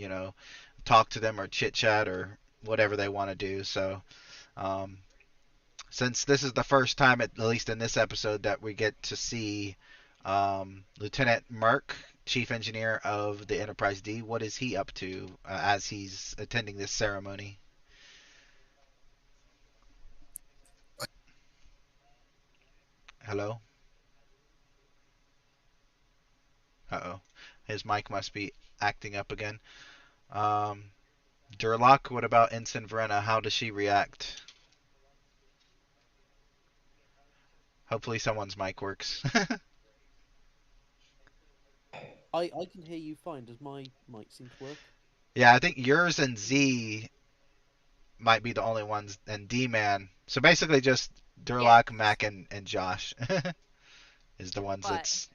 talk to them or chit chat or whatever they want to do. So um, since this is the first time, at least in this episode, that we get to see Lieutenant Merck chief engineer of the Enterprise D. What is he up to as he's attending this ceremony? Hello? Uh-oh. His mic must be acting up again. Durlock, what about Ensign Verena? How does she react? Hopefully someone's mic works. I can hear you fine. Does my mic seem to work? Yeah, I think yours and Z might be the only ones, and D-Man. So basically just Durlock, Mac, and Josh is the ones that's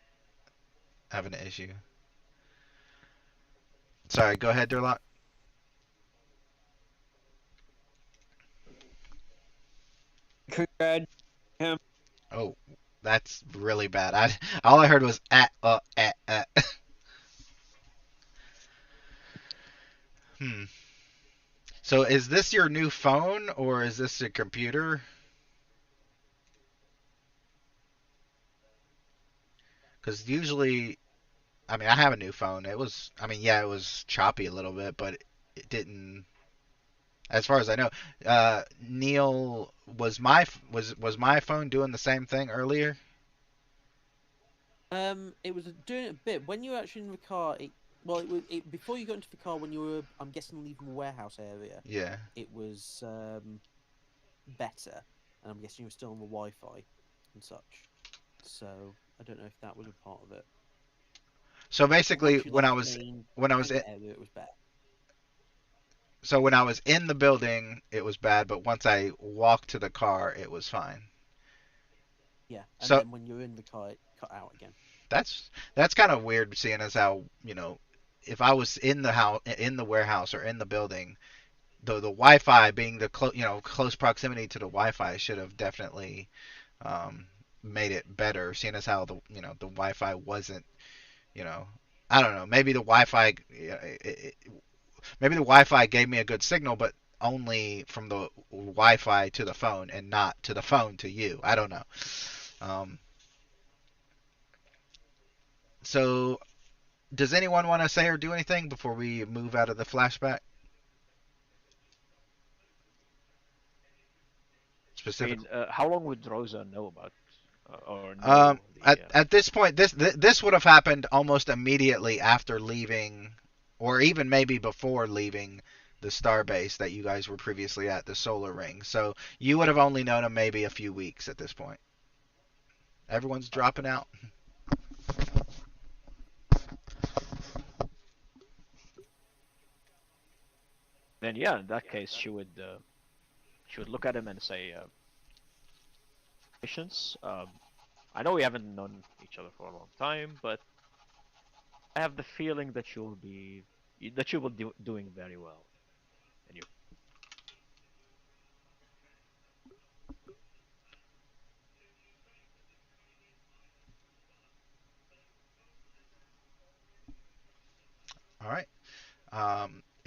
having an issue. Sorry, go ahead, Durlock. Congrats him. Oh, that's really bad. All I heard was Hmm. So is this your new phone or is this a computer? Because usually, I mean, I have a new phone. It was, I mean, yeah, it was choppy a little bit, but it didn't. As far as I know, Neil, was my phone doing the same thing earlier? It was doing it a bit when you were actually in the car. Well, before you got into the car when you were, I'm guessing, leaving the warehouse area. Yeah. It was better, and I'm guessing you were still on the Wi-Fi and such. So I don't know if that was a part of it. So basically, when I was in, area, it was better. So when I was in the building, it was bad, but once I walked to the car, it was fine. Yeah, and then when you're in the car, it cut out again. That's kind of weird, seeing as how, if I was in the warehouse or in the building, the Wi-Fi being the close proximity to the Wi-Fi should have definitely made it better, seeing as how the Wi-Fi wasn't, I don't know, maybe the Wi-Fi gave me a good signal, but only from the Wi-Fi to the phone and not to the phone to you. I don't know. So, does anyone want to say or do anything before we move out of the flashback? Specifically, I mean, how long would Rosa know about or know at this point, this would have happened almost immediately after leaving, or even maybe before leaving the starbase that you guys were previously at, the solar ring. So you would have only known him maybe a few weeks at this point. Everyone's dropping out. Then yeah, in that case, she would look at him and say, "Patience. I know we haven't known each other for a long time, but I have the feeling that you will be doing very well." And you. All right.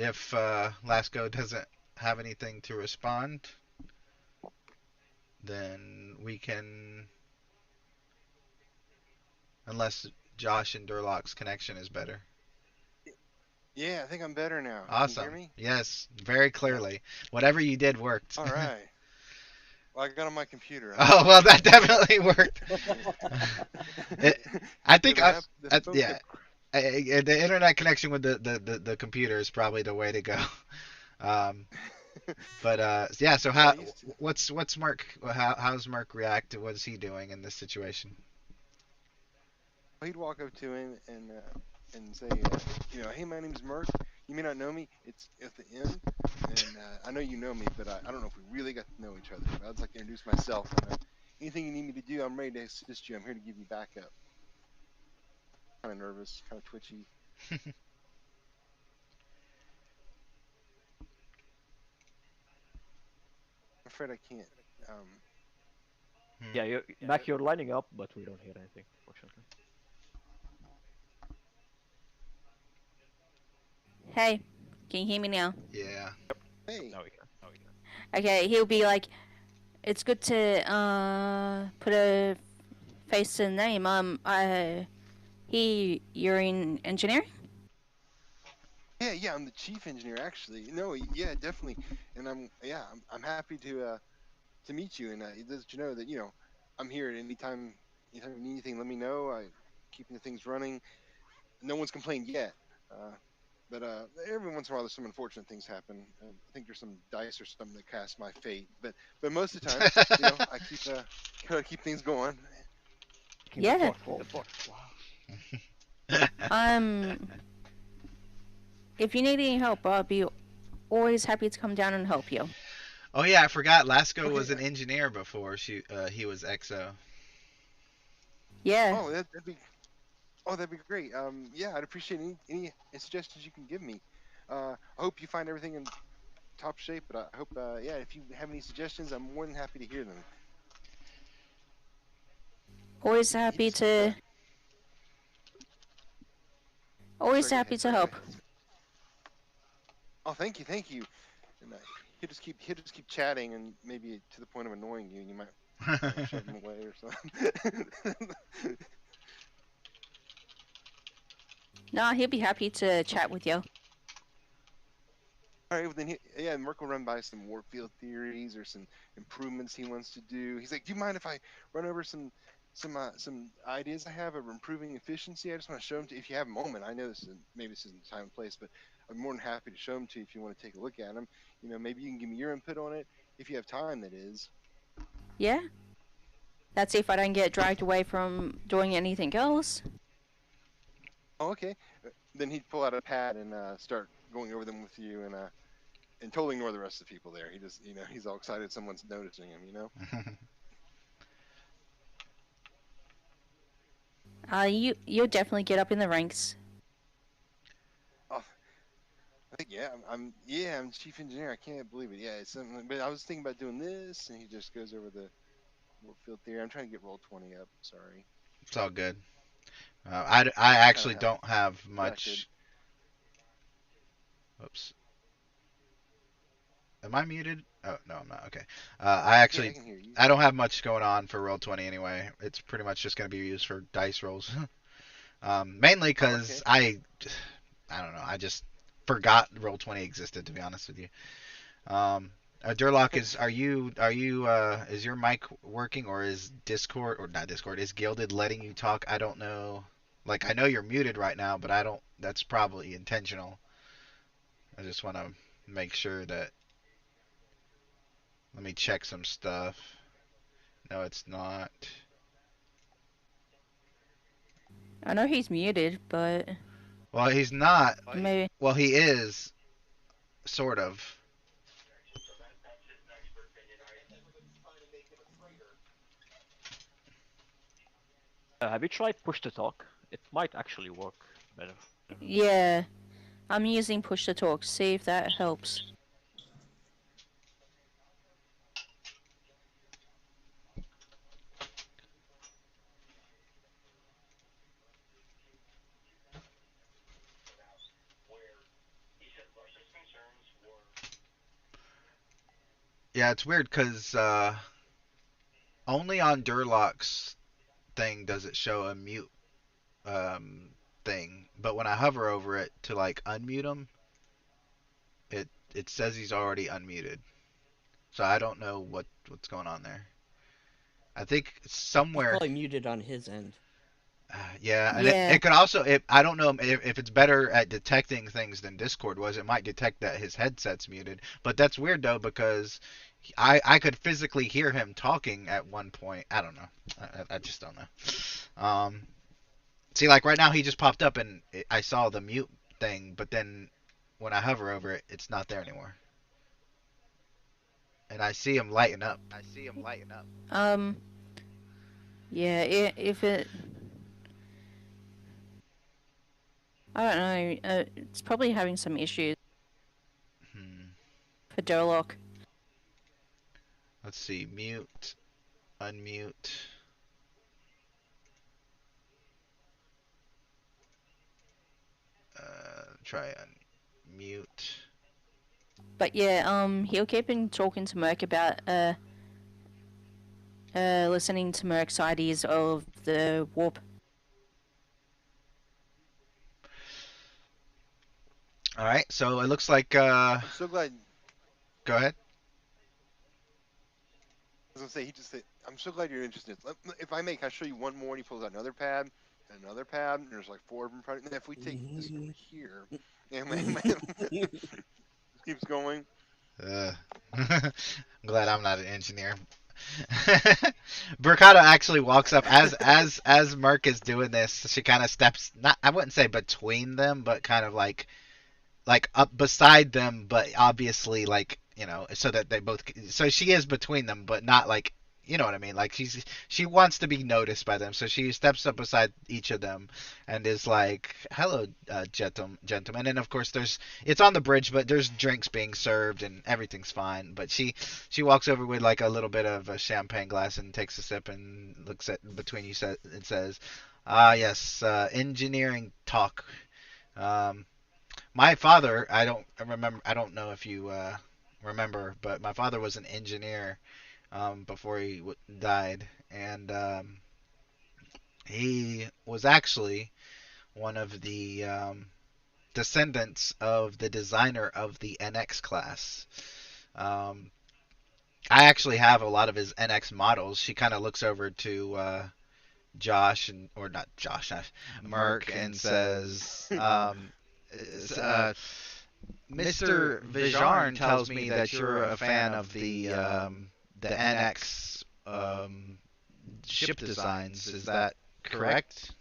If Lasco doesn't have anything to respond, then we can, unless Josh and Durlock's connection is better. Yeah, I think I'm better now. Awesome. Can you hear me? Yes, very clearly. Yeah. Whatever you did worked. All right. Well, I got on my computer. Oh, well, that definitely worked. I think the internet connection with the computer is probably the way to go. But yeah, so what's Mark? How's Mark react? What's he doing in this situation? He'd walk up to him and say, hey, my name's Mark. You may not know me. It's at the end, and I know you know me, but I don't know if we really got to know each other. But I'd just like to introduce myself. And, anything you need me to do, I'm ready to assist you. I'm here to give you backup. Kind of nervous, kind of twitchy. I'm afraid I can't. Yeah, Mac, you're lining up, but we don't hear anything, fortunately. Hey, can you hear me now? Yeah. Hey. Now we can. Okay, he'll be like, it's good to put a face to the name. You're in engineering? Yeah, I'm the chief engineer actually. No, yeah, definitely. And I'm happy to meet you and let you know that I'm here at anytime you need anything, let me know. I keeping the things running. No one's complained yet. Uh, but every once in a while, there's some unfortunate things happen. I think there's some dice or something that cast my fate. But most of the time, I keep things going. Making the Yeah. fort. Wow. If you need any help, I'll be always happy to come down and help you. Oh yeah, I forgot. Lasco Okay. was an engineer before he was EXO. Yeah. Oh, that'd be great. Yeah, I'd appreciate any suggestions you can give me. I hope you find everything in top shape. But I hope, yeah, if you have any suggestions, I'm more than happy to hear them. Always He happy just keep to. Always sorry, go happy ahead. to Sorry, go help. ahead. Oh, thank you. And he'll just keep chatting, and maybe to the point of annoying you, and you might shove him away or something. Nah, he'll be happy to chat with you. All right, well then, Merk will run by some warp field theories or some improvements he wants to do. He's like, "Do you mind if I run over some ideas I have of improving efficiency? I just want to show them to you if you have a moment. I know maybe this isn't the time and place, but I'm more than happy to show them to you if you want to take a look at them. Maybe you can give me your input on it if you have time. That is." Yeah? That's if I don't get dragged away from doing anything else. Oh, okay. Then he'd pull out a pad and start going over them with you, and totally ignore the rest of the people there. He just, he's all excited someone's noticing him. You'll definitely get up in the ranks. Oh, I think I'm chief engineer. I can't believe it. Yeah, it's something. But I was thinking about doing this, and he just goes over the warp field theory. I'm trying to get roll 20 up. Sorry, It's all good. I actually kind of don't have distracted. much. Oops. Am I muted? Oh no, I'm not. Okay. Yeah, I can hear you. I don't have much going on for roll 20 anyway. It's pretty much just going to be used for dice rolls. Mainly Oh, because okay. I don't know. I just forgot roll 20 existed, to be honest with you. Durlock, is your mic working, or is Discord, or not Discord, is Gilded letting you talk? I don't know. Like, I know you're muted right now, but I don't. That's probably intentional. I just want to make sure that. Let me check some stuff. No, it's not. I know he's muted, but Well, he's not. maybe. Well, he is, sort of. Have you tried push to talk? It might actually work better. Yeah. I'm using push to talk. See if that helps. Yeah, it's weird because only on Durlock's thing does it show a mute thing, but when I hover over it to like unmute him, it says he's already unmuted. So I don't know what's going on there. I think He's somewhere. probably muted on his end. Yeah, and Yeah. it could also. I don't know if it's better at detecting things than Discord was. It might detect that his headset's muted, but that's weird though because I could physically hear him talking at one point. I don't know. I just don't know. See, like right now he just popped up and I saw the mute thing, but then when I hover over it, it's not there anymore. And I see him lighten up. Yeah, if it. I don't know. It's probably having some issues Hmm. for Durlock. Let's see. Mute. Unmute. Try unmute. But yeah, he'll keep on talking to Merc about listening to Merc's ideas of the warp. All right, so it looks like. I'm so glad. Go ahead. I was gonna say he just said, "I'm so glad you're interested. If I can I show you one more?" And he pulls out another pad, and another pad, and there's like 4 of them. And then if we take this over here, and keeps going. I'm glad I'm not an engineer. Berkato actually walks up as Merc is doing this. She kind of steps, not I wouldn't say between them, but kind of like up beside them, but obviously like so that they both. So she is between them, but not like you know what I mean. Like she wants to be noticed by them, so she steps up beside each of them and is like, "Hello, gentlemen." And of course, it's on the bridge, but there's drinks being served and everything's fine. But she walks over with like a little bit of a champagne glass and takes a sip and looks at between you and says, "Ah, yes, engineering talk." Um, my father, I don't remember. I don't know if you remember, but my father was an engineer before he died, and he was actually one of the descendants of the designer of the NX class. Um, I actually have a lot of his NX models. She kind of looks over to Josh or not Josh, Merc, and says, Mr. Vijarn tells me that you're a fan of the NX ship designs. Is that correct?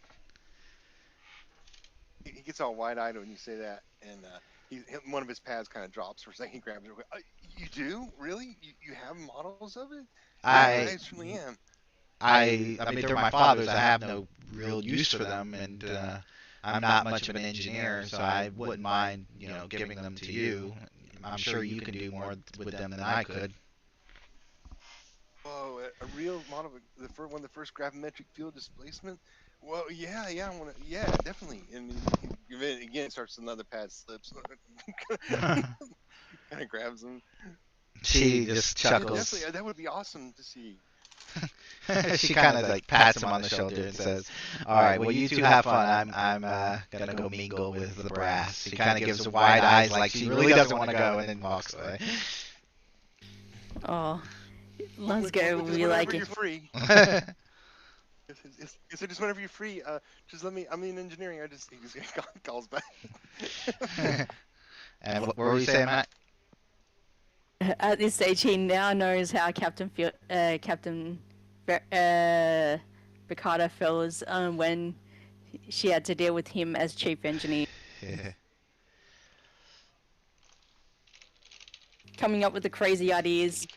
He gets all wide-eyed when you say that, and one of his pads kind of drops for a second. He grabs it. You do really? You have models of it? I certainly am. I mean, they're my father's. I have no real use for them, and I'm not much of an engineer, so I wouldn't mind, giving them to you. I'm sure you can do more with them than I could. Whoa, a real model of one of the first gravimetric field displacement. Well, yeah, I want to, yeah, definitely. And again, starts another pad slips, kind of grabs them. She just chuckles. Yeah, definitely, that would be awesome to see. She kind of like pats him on the shoulder and says, "All right, well, you two have fun. I'm gonna go mingle with the brass." She kind of gives wide eyes, like she really doesn't want to go, and then walks away. Oh, let's go. We like you're it. Free. So just whenever you're free, just let me. I'm in engineering. He just calls back. And what were you saying, Matt? At this stage, he now knows how Captain Ricardo feels when she had to deal with him as chief engineer. Yeah. Coming up with the crazy ideas.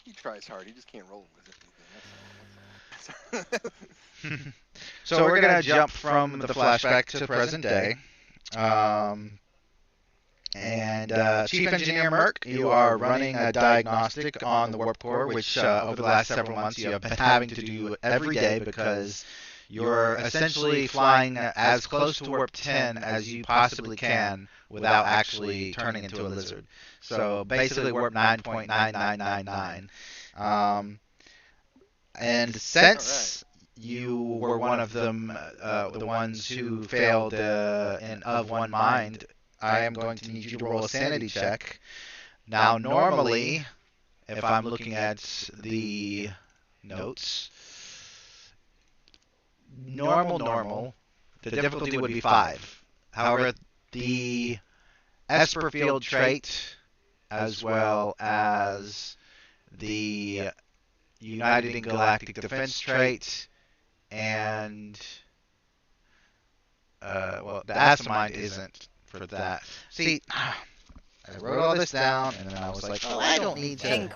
He tries hard. He just can't roll with it. That's all. So we're gonna jump from the flashback to present day. And Chief Engineer Merc, you are running a diagnostic on the warp core, which over the last several months you have been having to do every day because you're essentially flying as close to warp 10 as you possibly can without actually turning into a lizard. So basically warp 9.9999. And since you were one of them, the ones who failed in Of One Mind, I am going to need you to roll a sanity check. Now, normally, if I'm looking at the notes, normal, the difficulty would be 5. However, the Esper field trait, as well as the United Galactic Defense trait, and the Asimine isn't for that. See, I wrote all this down, and then I was like, I don't need to.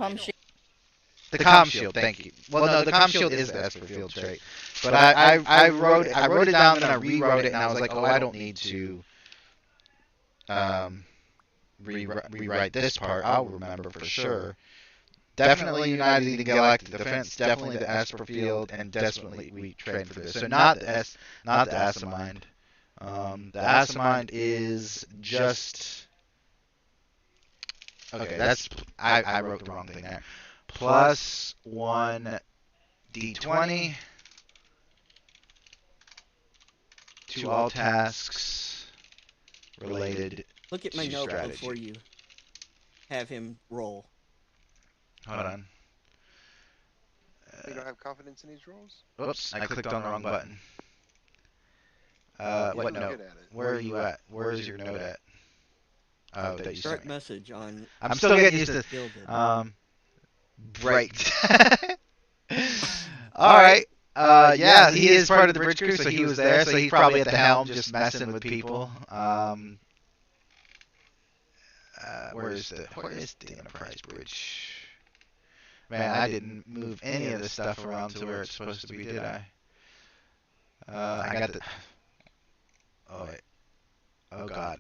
The comm shield, thank you. Well, no, the comm shield is the Esper field trait, but I wrote it down, and I rewrote it, and I was like, I don't need to rewrite this part. I'll remember for sure. Definitely United Galactic Defense, definitely the Esper field, and definitely we trained for this. So not the Asimine. The Asimine is just okay. That's I wrote the wrong thing there. Plus 1 d20 to all tasks related Look at my to note strategy. before you have him roll. Hold on. You don't have confidence in these rolls? Oops, I clicked on the wrong button. You're What doing note? good at it. Where are you at? Where is your note at? Oh, that you Start sent me. message on. I'm still getting used to Fielded. break. All right. Yeah, he is part of the bridge crew, so he was there. So he's probably at the helm, just messing with people. Where is the Enterprise bridge? Man, I didn't move any of this stuff around to where it's supposed to be, did I? I got the. Oh wait. Oh god.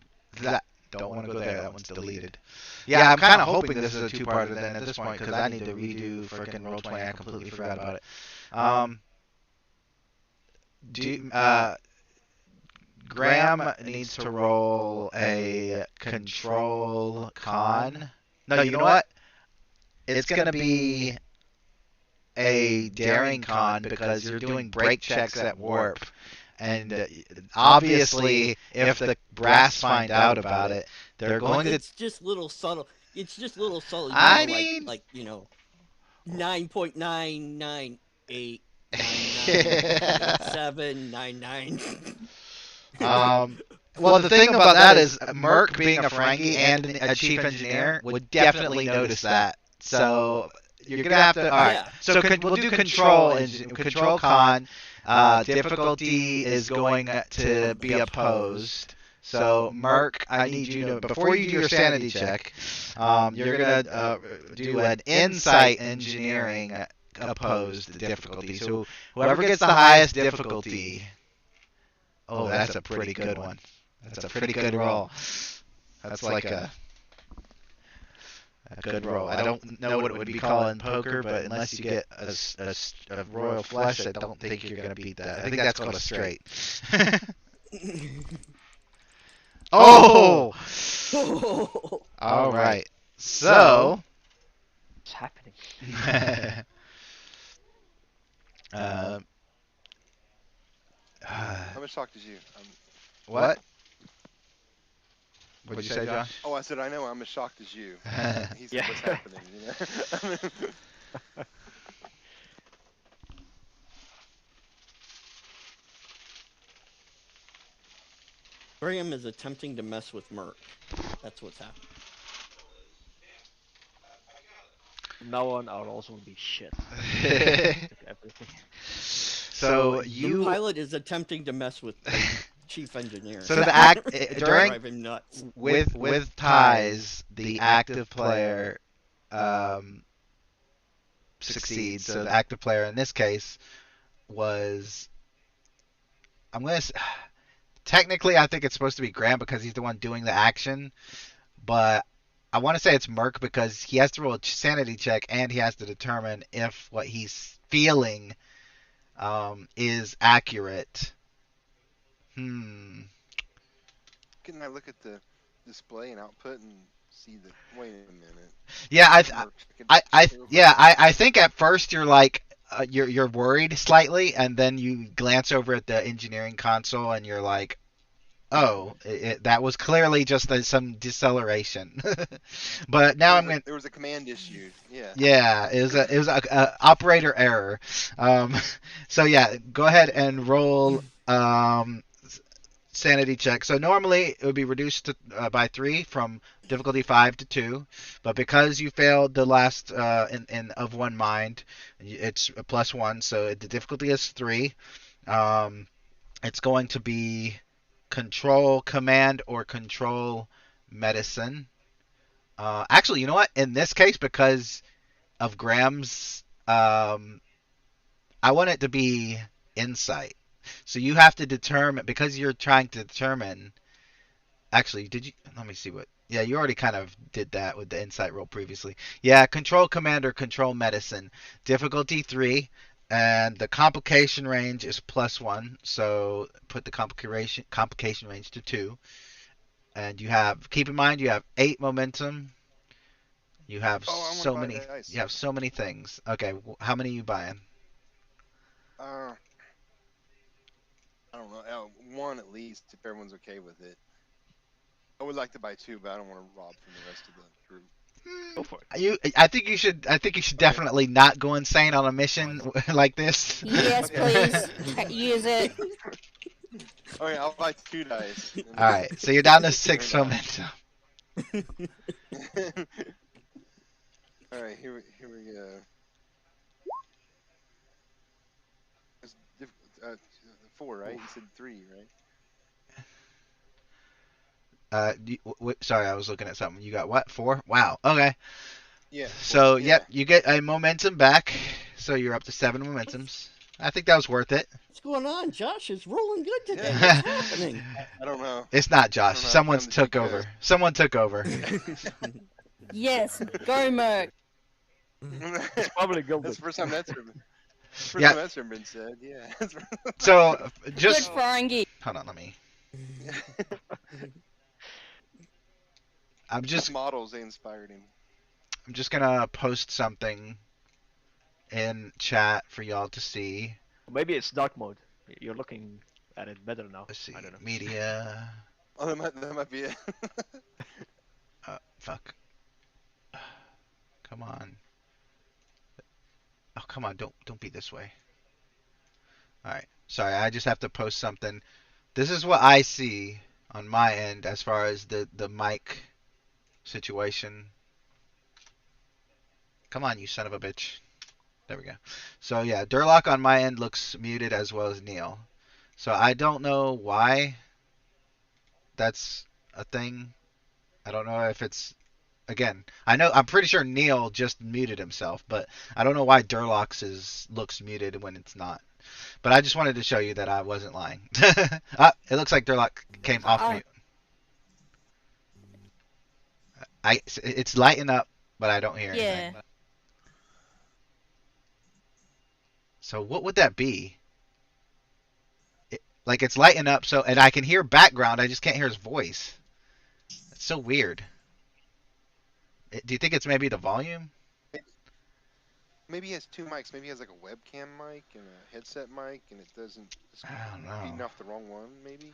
Don't want to go there. That one's deleted. Yeah, I'm kind of hoping this is a two-parter then at this point because I need to redo frickin' Roll20. I completely forgot about it. Graham needs to roll a control con. No, you know what? It's gonna be a daring con because you're doing brake checks at warp. And obviously, if the brass find out about it, they're going to. It's just little subtle. It's just little subtle. You I know, mean, like 9.998998799. Well, the thing about that is, Merc being a Ferengi and a chief engineer would definitely notice that. So you're gonna have to. All right. Yeah. So we'll do control con. Difficulty is going to be opposed. So Merc, I need you to, before you do your sanity check, you're gonna do an insight engineering opposed difficulty. So whoever gets the highest difficulty. Oh, that's a pretty good one. That's a pretty good roll. That's like a good roll. I don't know what it would be called in poker, but unless you get a royal flush, I don't think you're going to beat that. I think that's called a straight. Oh! All right. So... What's happening? How much shocked is you? What? What'd you say, Josh? Oh, I said I know I'm as shocked as you. He said Yeah. what's happening. You know? Graham is attempting to mess with Merc. That's what's happening. From now on, our rolls will be shit. Everything. So The you... pilot is attempting to mess with the chief engineer. So the act during drive him nuts. with ties, the active player succeeds. So the active player in this case was, technically I think it's supposed to be Graham because he's the one doing the action, but I want to say it's Merc because he has to roll a sanity check and he has to determine if what he's feeling is accurate. Can I look at the display and output and see that? Wait a minute. Yeah, I think at first you're like you're worried slightly, and then you glance over at the engineering console and you're like, oh, that was clearly just some deceleration. But now there was a command issue. Yeah. Yeah, it was a operator error. So yeah, go ahead and roll sanity check. So normally it would be reduced to, by 3 from difficulty 5 to 2, but because you failed the last in of one mind, it's a +1. So the difficulty is 3. It's going to be control command or control medicine. Actually, you know what? In this case, because of Graham's, I want it to be insight. So you have to determine, because you're trying to determine. Actually, did you? Let me see what. Yeah, you already kind of did that with the insight roll previously. Yeah, control command or control medicine. Difficulty 3, and the complication range is +1. So put the complication range to 2. And keep in mind you have 8 momentum. You have so many. You have so many things. Okay, how many are you buying? I don't know. 1 one at least, if everyone's okay with it. I would like to buy 2, but I don't want to rob from the rest of the group. Go for it. I think you should definitely not go insane on a mission like this. Yes, please. Use it. Okay, I'll buy 2 dice. All right, so you're down to 6 momentum. All right, here we go. It's 4, right? You said 3, right? Sorry, I was looking at something. You got what? 4? Wow. Okay. Yeah. So, 4, yep, you get a momentum back. So you're up to 7 momentums. I think that was worth it. What's going on? Josh is rolling good today. Yeah. What's happening? I don't know. It's not Josh. I don't know. Someone's I've found the took cheat over. code. Someone took over. Yes, go Merc. It's probably That's Gilbert. the first time that's ever been. Yeah. Time that's ever been said. Yeah. So, Good just Ferengi. hold on. Let me. I'm Just just models they inspired him. gonna post something in chat for y'all to see. Maybe it's dark mode. You're looking at it better now. Let's see. I don't know. Media. Oh, that might be it. Fuck. Come on. Oh, come on. Don't be this way. All right. Sorry, I just have to post something. This is what I see on my end as far as the mic situation. Come on, you son of a bitch. There we go. So yeah, Durlock on my end looks muted as well as Neil. So I don't know why that's a thing. I don't know if it's, again, I'm pretty sure Neil just muted himself, but I don't know why Durlock's looks muted when it's not. But I just wanted to show you that I wasn't lying. It looks like Durlock came off mute. It's lighting up, but I don't hear anything. Yeah. So what would that be? Like it's lighting up, so and I can hear background. I just can't hear his voice. It's so weird. Do you think it's maybe the volume? Maybe he has 2 mics. Maybe he has like a webcam mic and a headset mic, and it doesn't. It's I don't feeding know. off the wrong one. Maybe.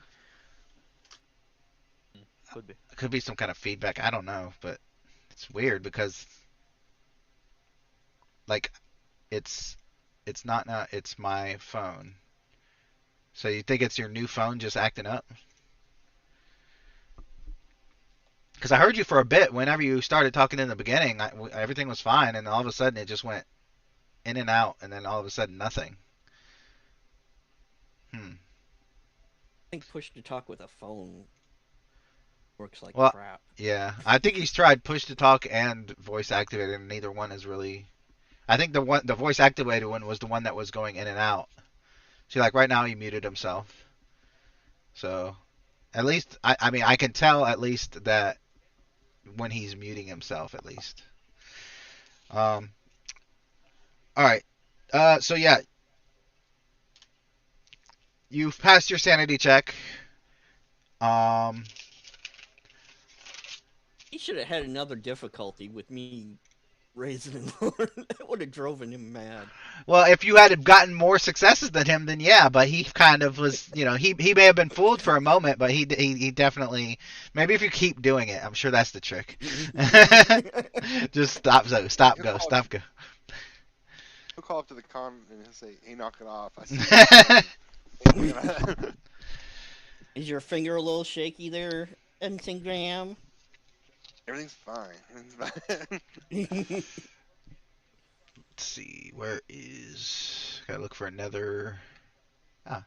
Could be. It could be some kind of feedback. I don't know, but it's weird because like it's not now. It's my phone. So you think it's your new phone just acting up? Because I heard you for a bit. Whenever you started talking in the beginning, everything was fine, and all of a sudden it just went in and out, and then all of a sudden nothing. I think push to talk with a phone works like Well, crap. yeah, I think he's tried push to talk and voice activated, and neither one is really. I think the voice activated one was the one that was going in and out. See, like right now he muted himself. So, at least I mean I can tell at least that when he's muting himself at least. All right. So yeah, you've passed your sanity check. He should have had another difficulty with me raising and lowering. That would have driven him mad. Well, if you had gotten more successes than him, then yeah. But he kind of was, he may have been fooled for a moment, but he definitely. Maybe if you keep doing it, I'm sure that's the trick. Just stop, go. He'll call up to the con and he'll say, "Hey, knock it off." I see. Is your finger a little shaky there, Instagram? Everything's fine. Let's see, where is? Gotta look for another. I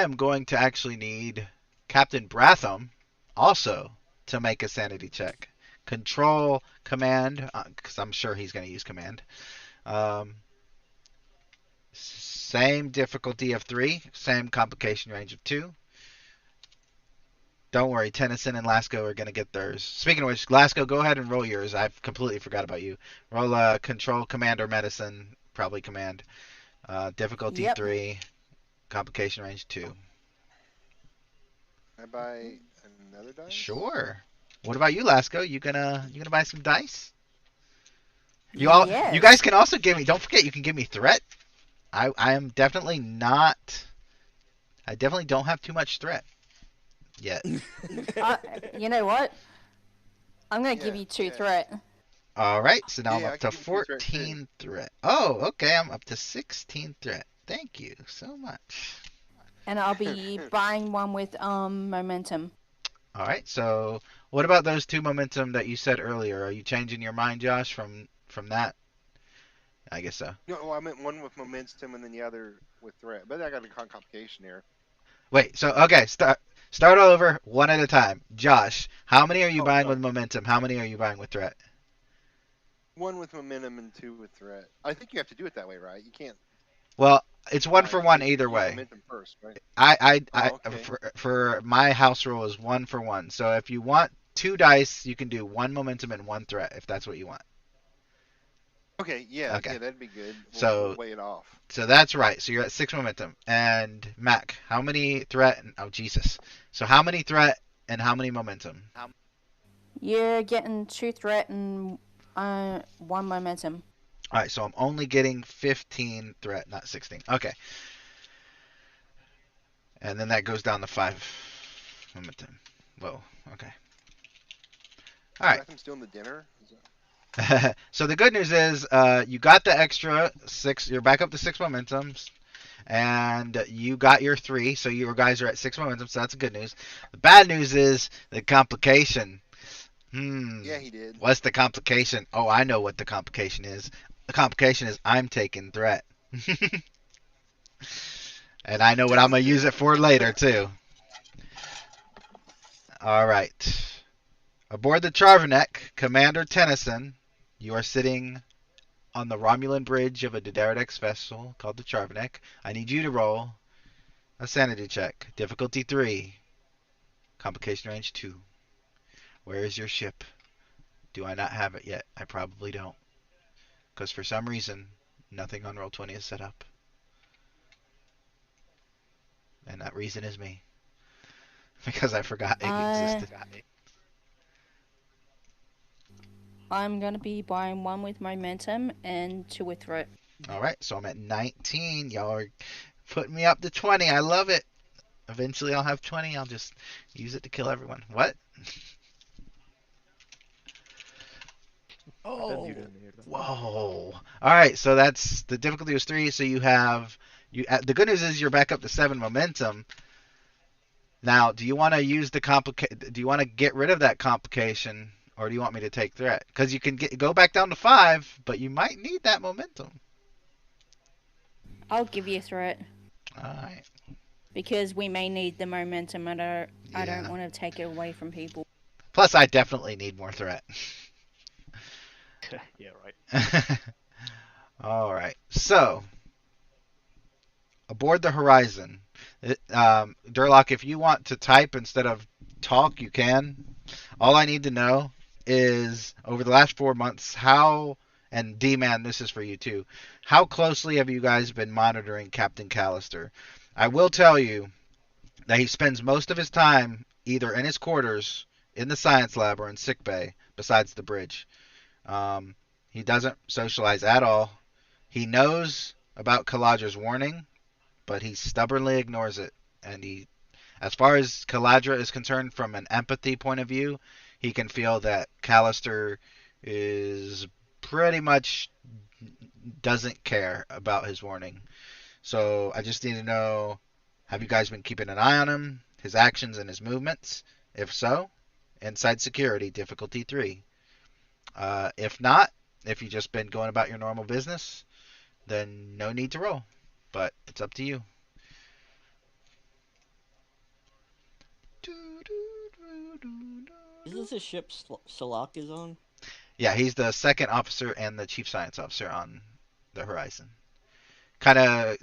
am going to actually need Captain Bratham also to make a sanity check. Control command, because I'm sure he's going to use command. Same difficulty of 3, same complication range of 2. Don't worry, Tennyson and Lasco are going to get theirs. Speaking of which, Lasco, go ahead and roll yours. I completely forgot about you. Roll control, command, or medicine. Probably command. Difficulty 3, complication range 2. Can I buy another dice? Sure. What about you, Lasco? You gonna buy some dice? You Yes. guys can also give me. Don't forget, you can give me threat I am definitely not. I definitely don't have too much threat yet. You know what? I'm gonna give Yeah, you 2 yeah. threat. All right, so now I'm Yeah, I up can to give you 2 threat too. 14 threat. Oh, okay, I'm up to 16 threat. Thank you so much. And I'll be buying one with momentum. All right, so what about those 2 momentum that you said earlier? Are you changing your mind, Josh, from that? I guess so. No, well, I meant one with momentum and then the other with threat. But I got a complication here. Wait, so okay, start over one at a time. Josh, how many are you Oh, buying with sorry. momentum? How many are you buying with threat? 1 with momentum and 2 with threat. I think you have to do it that way, right? You can't. Well, it's one for You one can't either use way. momentum first, right? I Oh, okay. for my house rule is 1 for 1. So if you want 2 dice, you can do 1 momentum and 1 threat if that's what you want. Okay, yeah, Okay. yeah, that'd be good. We'll So weigh it off. so that's right. So you're at 6 momentum. And Mac, how many threat? Oh Jesus. So how many threat and how many momentum? You're getting 2 threat and 1 momentum. All right, so I'm only getting 15 threat, not 16. Okay. And then that goes down to 5 momentum. Whoa, okay. All right. Bethem's still in the dinner? So the good news is you got the extra 6. You're back up to 6 momentums. And you got your 3, so you guys are at 6 momentum, so that's good news. The bad news is the complication. Yeah, he did. What's the complication? Oh, I know what the complication is. The complication is I'm taking threat. And I know what I'm going to use it for later, too. All right. Aboard the Charvanek, Commander Tennyson, you are sitting on the Romulan bridge of a D'Deridex vessel called the Charvanek. I need you to roll a sanity check. Difficulty 3. Complication range 2. Where is your ship? Do I not have it yet? I probably don't. Because for some reason, nothing on Roll20 is set up. And that reason is me. Because I forgot it existed. I'm gonna be buying 1 with momentum and 2 with threat. Alright, so I'm at 19. Y'all are putting me up to 20. I love it. Eventually I'll have 20. I'll just use it to kill everyone. What? Oh, Whoa. Alright, so that's the difficulty was 3. So you have the good news is you're back up to 7 momentum. Now, do you want to use the do you want to get rid of that complication, or do you want me to take threat? Because you can go back down to 5, but you might need that momentum. I'll give you threat. Alright. Because we may need the momentum, and I don't want to take it away from people. Plus, I definitely need more threat. Yeah, right. Alright, so aboard the Horizon. Durlock, if you want to type instead of talk, you can. All I need to know is over the last 4 months, and D-Man, this is for you too, how closely have you guys been monitoring Captain Callister? I will tell you that he spends most of his time either in his quarters, in the science lab, or in sickbay, besides the bridge. He doesn't socialize at all. He knows about Kaladra's warning, but he stubbornly ignores it. And as far as Kaladra is concerned, from an empathy point of view, he can feel that Callister is pretty much doesn't care about his warning. So I just need to know, have you guys been keeping an eye on him, his actions and his movements? If so, inside security, difficulty 3. If not, if you've just been going about your normal business, then no need to roll. But it's up to you. is this a ship Salak is on? Yeah, he's the second officer and the chief science officer on the Horizon. Kind of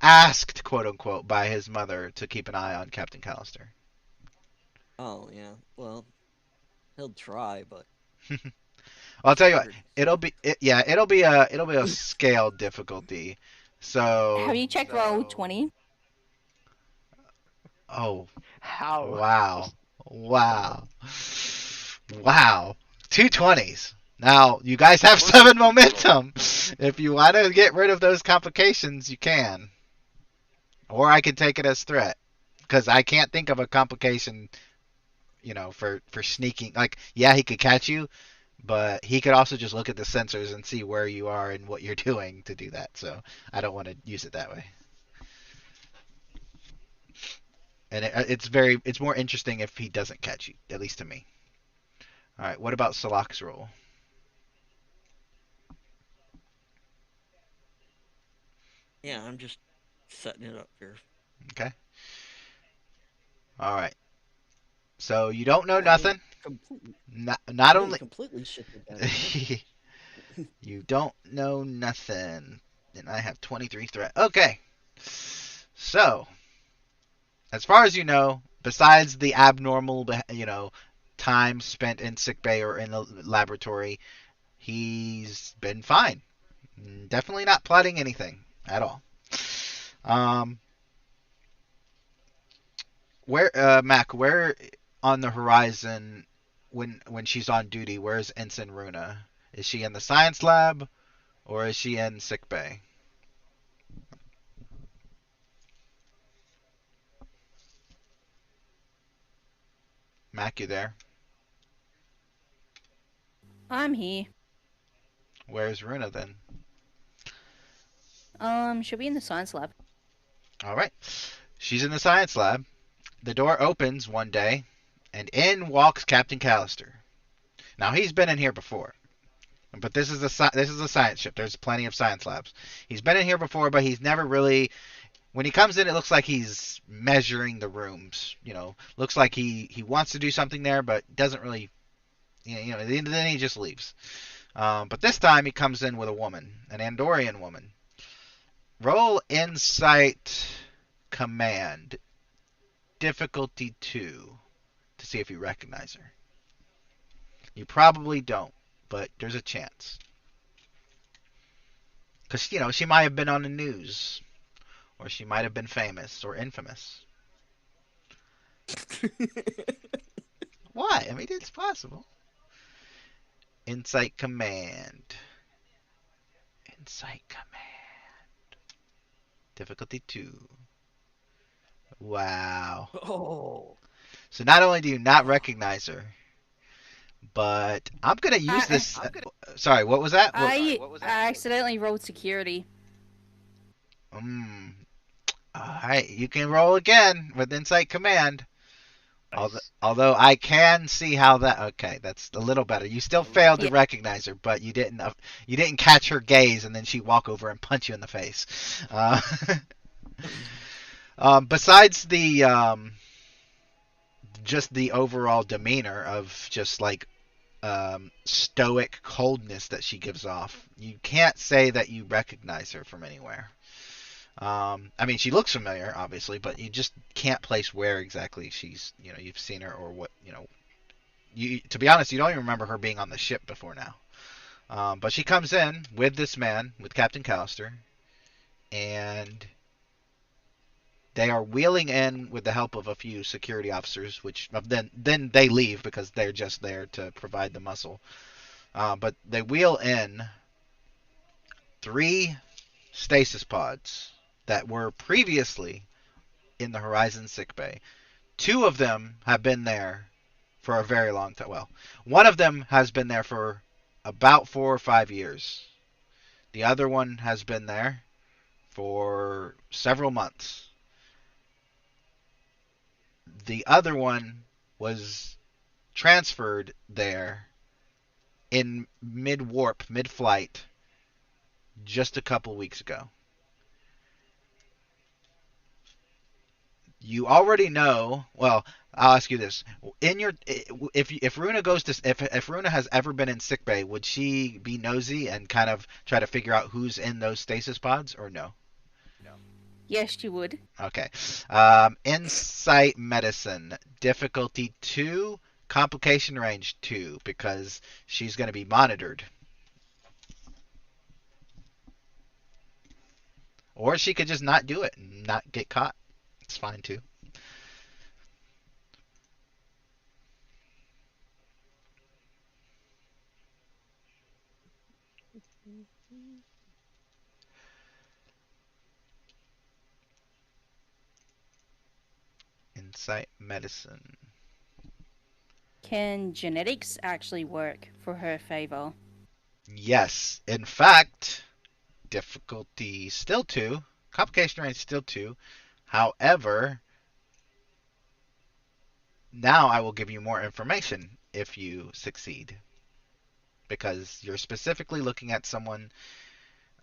asked, quote unquote, by his mother to keep an eye on Captain Callister. Oh yeah, well, he'll try, but I'll tell you what, it'll be a scaled difficulty. So Have you checked Roll20? Oh, How? wow. 2 20s. Now, you guys have 7 momentum. If you want to get rid of those complications, you can. Or I can take it as threat. Because I can't think of a complication, for sneaking. Like, yeah, he could catch you, but he could also just look at the sensors and see where you are and what you're doing to do that. So I don't want to use it that way. And it's more interesting if he doesn't catch you, at least to me. All right, what about Salak's roll? Yeah, I'm just setting it up here. Okay. All right. So you don't know Oh, I didn't nothing. completely. Not I didn't only completely shit the bed. you don't know nothing, and I have 23 threat. Okay. So, as far as you know, besides the abnormal, time spent in sickbay or in the laboratory, he's been fine. Definitely not plotting anything at all. Um, Mac, where on the horizon when she's on duty, where's Ensign Runa? Is she in the science lab or is she in sick bay? Mac, you there? I'm here. Where's Runa then? She'll be in the science lab. All right. She's in the science lab. The door opens one day, and in walks Captain Callister. Now he's been in here before, but this is a science ship. There's plenty of science labs. He's been in here before, but he's never really. When he comes in, it looks like he's measuring the rooms. Looks like he wants to do something there, but doesn't really. Then he just leaves. But this time he comes in with a woman, an Andorian woman. Roll Insight Command, difficulty 2, to see if you recognize her. You probably don't, but there's a chance. Because, she might have been on the news, or she might have been famous or infamous. Why? I mean, it's possible. Insight Command. Insight Command. Difficulty 2. Wow. Oh. So not only do you not recognize her, but I'm going to use this. Sorry, what was that? I accidentally rolled security. Alright, you can roll again with Insight Command. Nice. Although I can see how that. Okay, that's a little better. You still failed to recognize her, but you didn't catch her gaze, and then she walk over and punch you in the face. Besides the just the overall demeanor of just like stoic coldness that she gives off, you can't say that you recognize her from anywhere. I mean, she looks familiar, obviously, but you just can't place where exactly she's, you've seen her or what, to be honest, you don't even remember her being on the ship before now. But she comes in with this man, with Captain Callister, and they are wheeling in with the help of a few security officers, which then they leave because they're just there to provide the muscle. But they wheel in 3 stasis pods that were previously in the Horizon sickbay. 2 of them have been there for a very long time. Well, one of them has been there for about 4 or 5 years. The other one has been there for several months. The other one was transferred there in mid-warp, mid-flight, just a couple weeks ago. You already know. Well, I'll ask you this: if Runa goes to if Runa has ever been in sickbay, would she be nosy and kind of try to figure out who's in those stasis pods, or no? Yes, she would. Okay. Insight Medicine, difficulty 2, complication range 2, because she's going to be monitored. Or she could just not do it and not get caught. It's fine too. Insight medicine. Can genetics actually work for her favor? Yes. In fact, difficulty still 2. Complication range still 2. However, now I will give you more information if you succeed. Because you're specifically looking at someone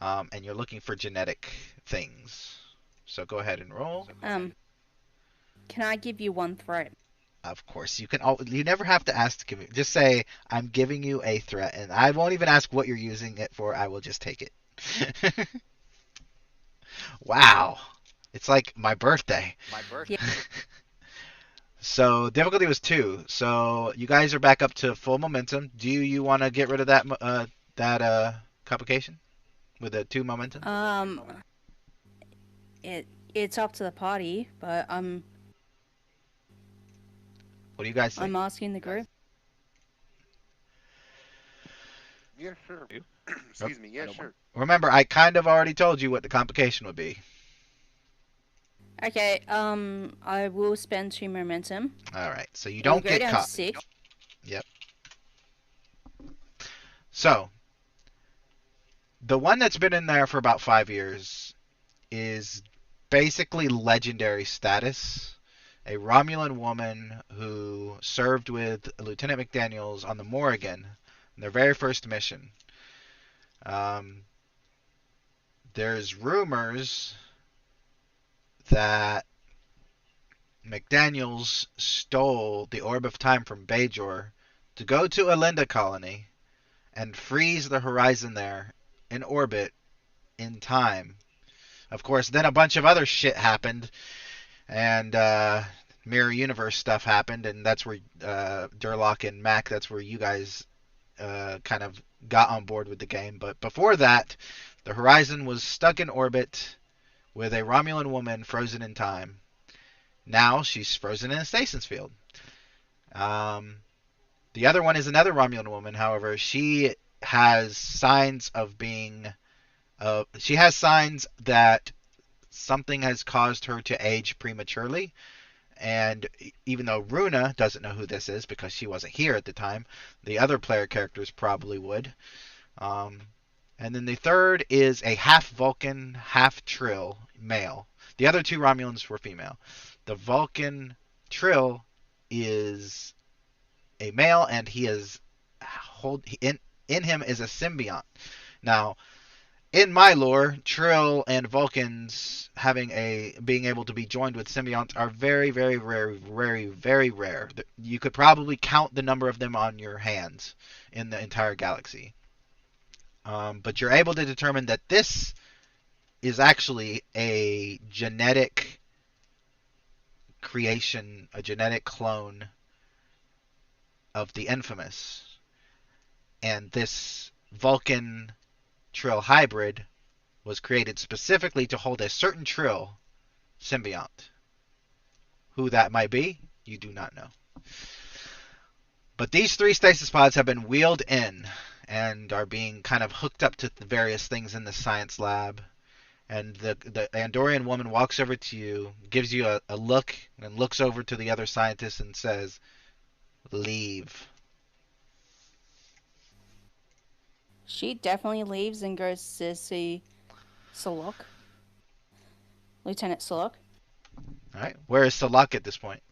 and you're looking for genetic things. So go ahead and roll. Can I give you one threat? Of course, you can. You never have to ask to give it. Just say, "I'm giving you a threat," and I won't even ask what you're using it for. I will just take it. Wow, it's like my birthday. Yeah. So difficulty was 2. So you guys are back up to full momentum. Do you want to get rid of that complication with a 2 momentum? It's up to the party, but What do you guys think? I'm asking the group. Yeah, sure. You? Excuse me. Yeah, sure. Remember, I kind of already told you what the complication would be. Okay, I will spend 2 momentum. All right, so you It'll don't go get down caught. to 6. Yep. So the one that's been in there for about 5 years is basically legendary status. A Romulan woman who served with Lieutenant McDaniels on the Morrigan in their very first mission. There's rumors that McDaniels stole the Orb of Time from Bajor to go to Alinda Colony and freeze the horizon there in orbit in time. Of course, then a bunch of other shit happened, and Mirror Universe stuff happened, and that's where Durlock and Mac, that's where you guys kind of got on board with the game. But before that, the Horizon was stuck in orbit with a Romulan woman frozen in time. Now she's frozen in a stasis field. The other one is another Romulan woman. However, she has signs of being. She has signs that something has caused her to age prematurely. And even though Runa doesn't know who this is because she wasn't here at the time, the other player characters probably would. And then the third is a half Vulcan, half Trill male. The other 2 Romulans were female. The Vulcan Trill is a male, and he is in him is a symbiont. Now, in my lore, Trill and Vulcans being able to be joined with symbionts are very, very rare, very, very rare. You could probably count the number of them on your hands in the entire galaxy. But you're able to determine that this is actually a genetic creation, a genetic clone of the Infamous. And this Vulcan Trill hybrid was created specifically to hold a certain Trill symbiont. Who that might be, you do not know. But these 3 stasis pods have been wheeled in and are being kind of hooked up to the various things in the science lab. And the Andorian woman walks over to you, gives you a look, and looks over to the other scientists and says, "Leave." She definitely leaves and goes to see Solok. Lieutenant Solok. All right. Where is Salak at this point?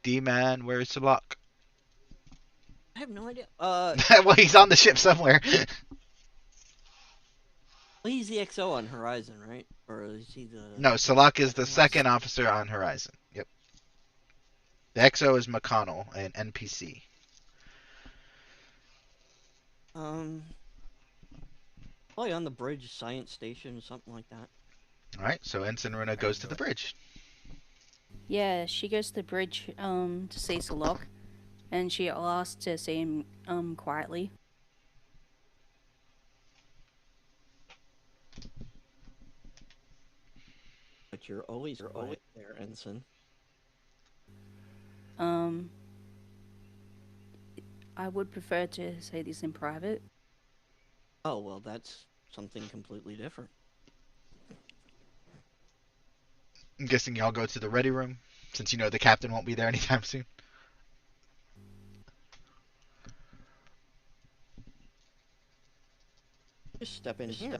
D-Man, where is Salak? I have no idea. Well, he's on the ship somewhere. He's the XO on Horizon, right? Or is he the? No, Salak is the second officer on Horizon. Yep. The XO is McConnell, an NPC. Probably on the bridge, science station, something like that. All right. So Ensign Runa goes to the bridge. Yeah, she goes to the bridge to see Solok, and she asks to see him quietly. But you're always quiet there, Ensign. Um, I would prefer to say this in private. Oh, well, that's something completely different. I'm guessing y'all go to the ready room, since you know the captain won't be there anytime soon. Just step in here.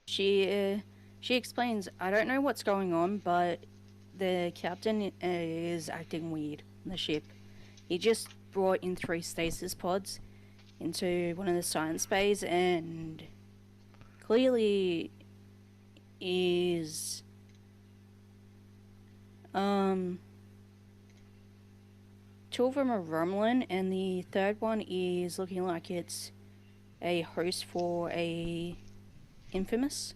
She explains, I don't know what's going on, but the captain is acting weird on the ship. He just brought in 3 stasis pods into one of the science bays and clearly is 2 of them are Romulan and the 3rd one is looking like it's a host for a Infamous.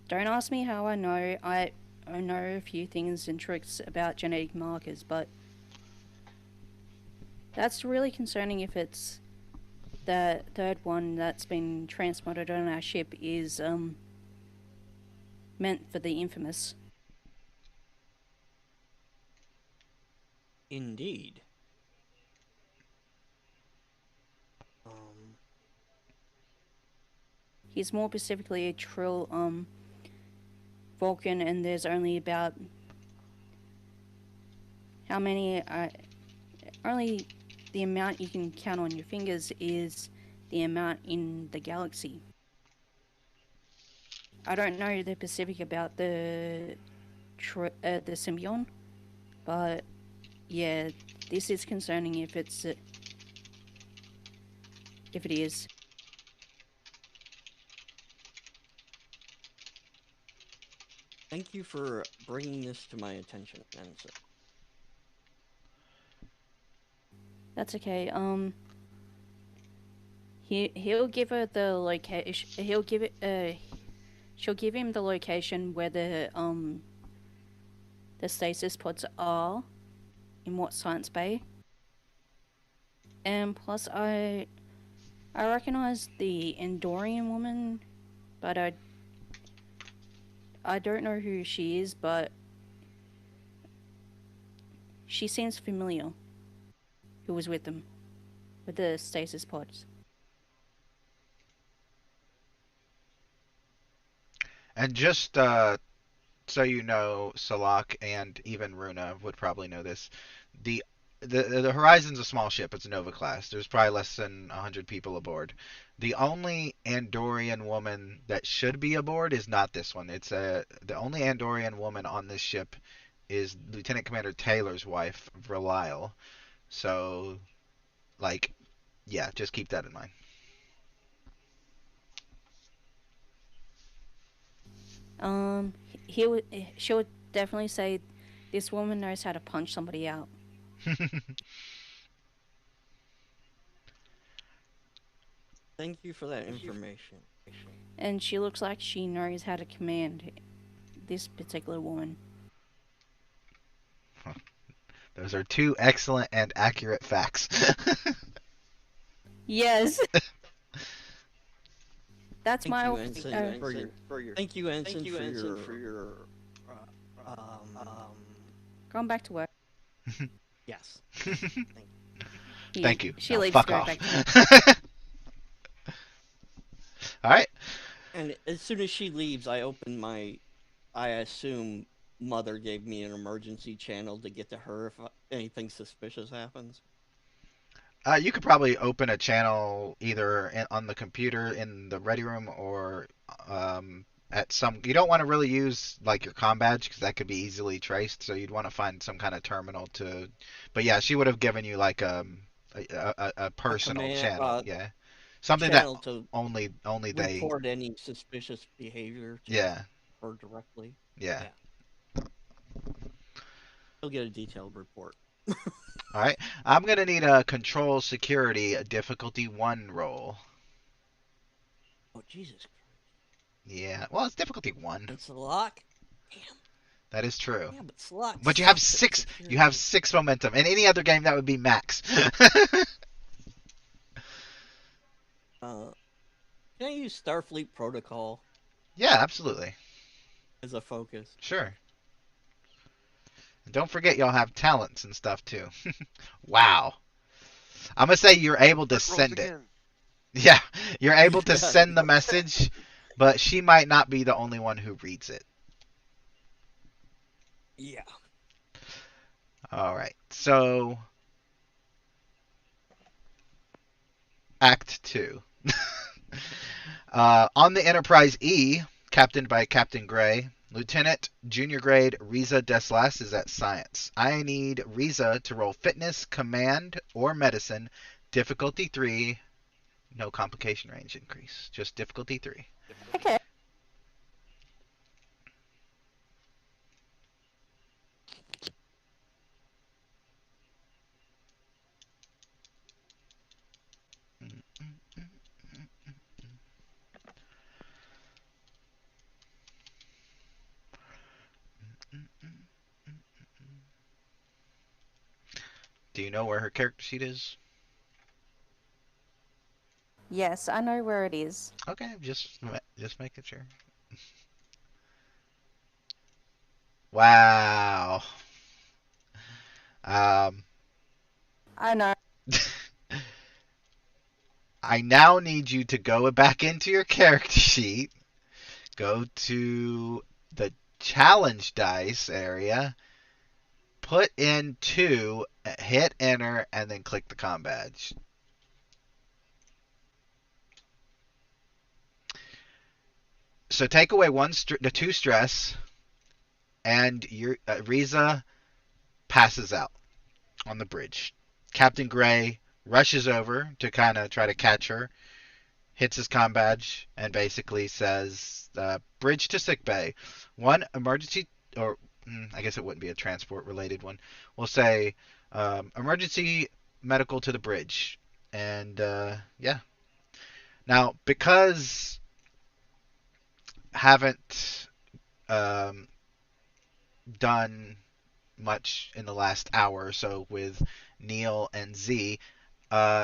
Don't ask me how I know. I know a few things and tricks about genetic markers, but that's really concerning if it's the 3rd one that's been transported on our ship is meant for the Infamous. Indeed. He's more specifically a Trill Vulcan, and there's only about how many? Only the amount you can count on your fingers is the amount in the galaxy. I don't know the specific about the Symbion, but yeah, this is concerning if it's if it is. Thank you for bringing this to my attention, Ensign. That's okay. He'll give her the location. He'll give it. She'll give him the location where the stasis pods are, in what science bay. And plus, I recognize the Endorian woman, but I don't know who she is, but she seems familiar. Who was with them, with the stasis pods. And just so you know, Salak and even Runa would probably know this. The Horizon's a small ship. It's a Nova class. There's probably less than 100 people aboard. The only Andorian woman that should be aboard is not this one. The only Andorian woman on this ship is Lieutenant Commander Taylor's wife, Verlisle. So, like, yeah, just keep that in mind. She'll definitely say, this woman knows how to punch somebody out. Thank you for that information. And she looks like she knows how to command this particular woman. Those are 2 excellent and accurate facts. Yes. That's Thank my you, Ensign, thank you, Ensign, for your going back to work. Yes. Thank you. She Now, leaves fuck to go off. back to All right. And as soon as she leaves, I open I assume Mother gave me an emergency channel to get to her if anything suspicious happens. You could probably open a channel either on the computer in the ready room or at some. You don't want to really use like your comm badge because that could be easily traced. So you'd want to find some kind of terminal to. But yeah, she would have given you like a personal channel. Yeah, something channel that to only they report any suspicious behavior to Yeah. her directly. Yeah. He'll get a detailed report. All right. I'm gonna need a control security difficulty 1 roll. Oh Jesus Christ! Yeah. Well, it's difficulty 1. It's a lock. Damn. That is true. Yeah, but Slot But you have sucks at 6. security. You have 6 momentum. In any other game, that would be max. Can I use Starfleet Protocol Yeah, absolutely. as a focus? Sure. And don't forget y'all have talents and stuff too. Wow. I'm gonna say you're able to Rick rolls send it. again. Yeah, you're able to send the message, but she might not be the only one who reads it. Yeah. All right. So, Act 2. On the Enterprise E, captained by Captain Gray, Lieutenant Junior Grade Riza Deslas is at Science. I need Riza to roll Fitness, Command, or Medicine, difficulty 3, no complication range increase, just difficulty 3. Okay. Do you know where her character sheet is? Yes, I know where it is. Okay, just making sure. Wow. Um, I know. I now need you to go back into your character sheet, go to the challenge dice area, put in 2, hit enter, and then click the com badge. So take away the 2 stress, and your Riza passes out on the bridge. Captain Gray rushes over to kind of try to catch her, hits his comm badge, and basically says, bridge to sickbay. One emergency, or I guess it wouldn't be a transport related one. We'll say emergency medical to the bridge. And yeah. Now, because haven't done much in the last hour or so with Neil and Z,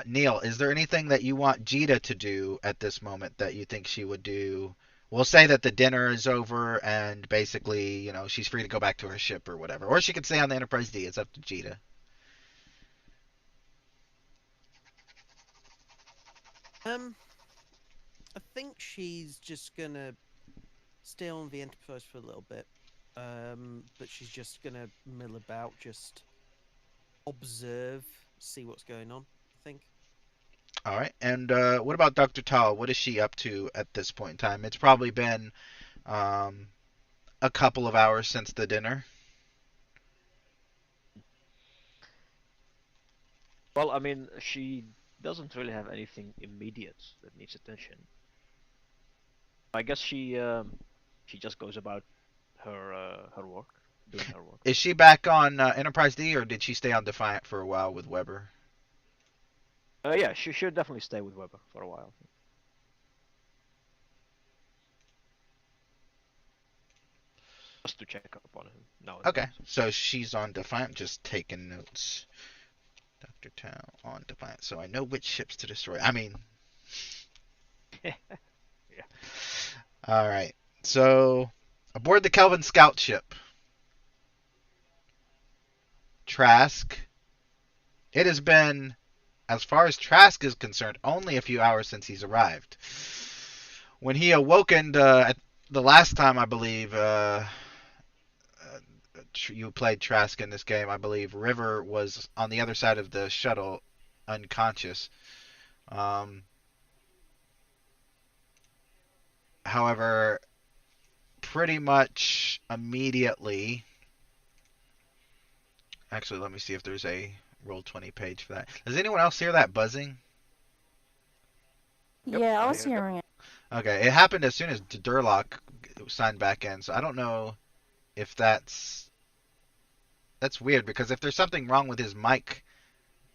Neil, is there anything that you want Jita to do at this moment that you think she would do? We'll say that the dinner is over and basically, she's free to go back to her ship or whatever. Or she could stay on the Enterprise D. It's up to Jita. I think she's just gonna stay on the Enterprise for a little bit. But she's just gonna mill about, just observe, see what's going on, I think. All right. And what about Dr. Tal? What is she up to at this point in time? It's probably been a couple of hours since the dinner. Well, I mean, she doesn't really have anything immediate that needs attention. I guess she just goes about her work, doing her work. Is she back on Enterprise D, or did she stay on Defiant for a while with Weber? Yeah, she should definitely stay with Weber for a while. Just to check up on him. No. Okay, so she's on Defiant, just taking notes. Dr. Tao on Defiant, so I know which ships to destroy. I mean... Yeah. Alright, so aboard the Kelvin scout ship, Trask. It has been, as far as Trask is concerned, only a few hours since he's arrived. When he awokened at the last time, I believe, you played Trask in this game, I believe River was on the other side of the shuttle, unconscious. However, pretty much immediately... Actually, let me see if there's a Roll20 page for that. Does anyone else hear that buzzing? Yep, Yeah, I I was hear it. hearing it. Okay, it happened as soon as Durlock signed back in, so I don't know if that's weird, because if there's something wrong with his mic,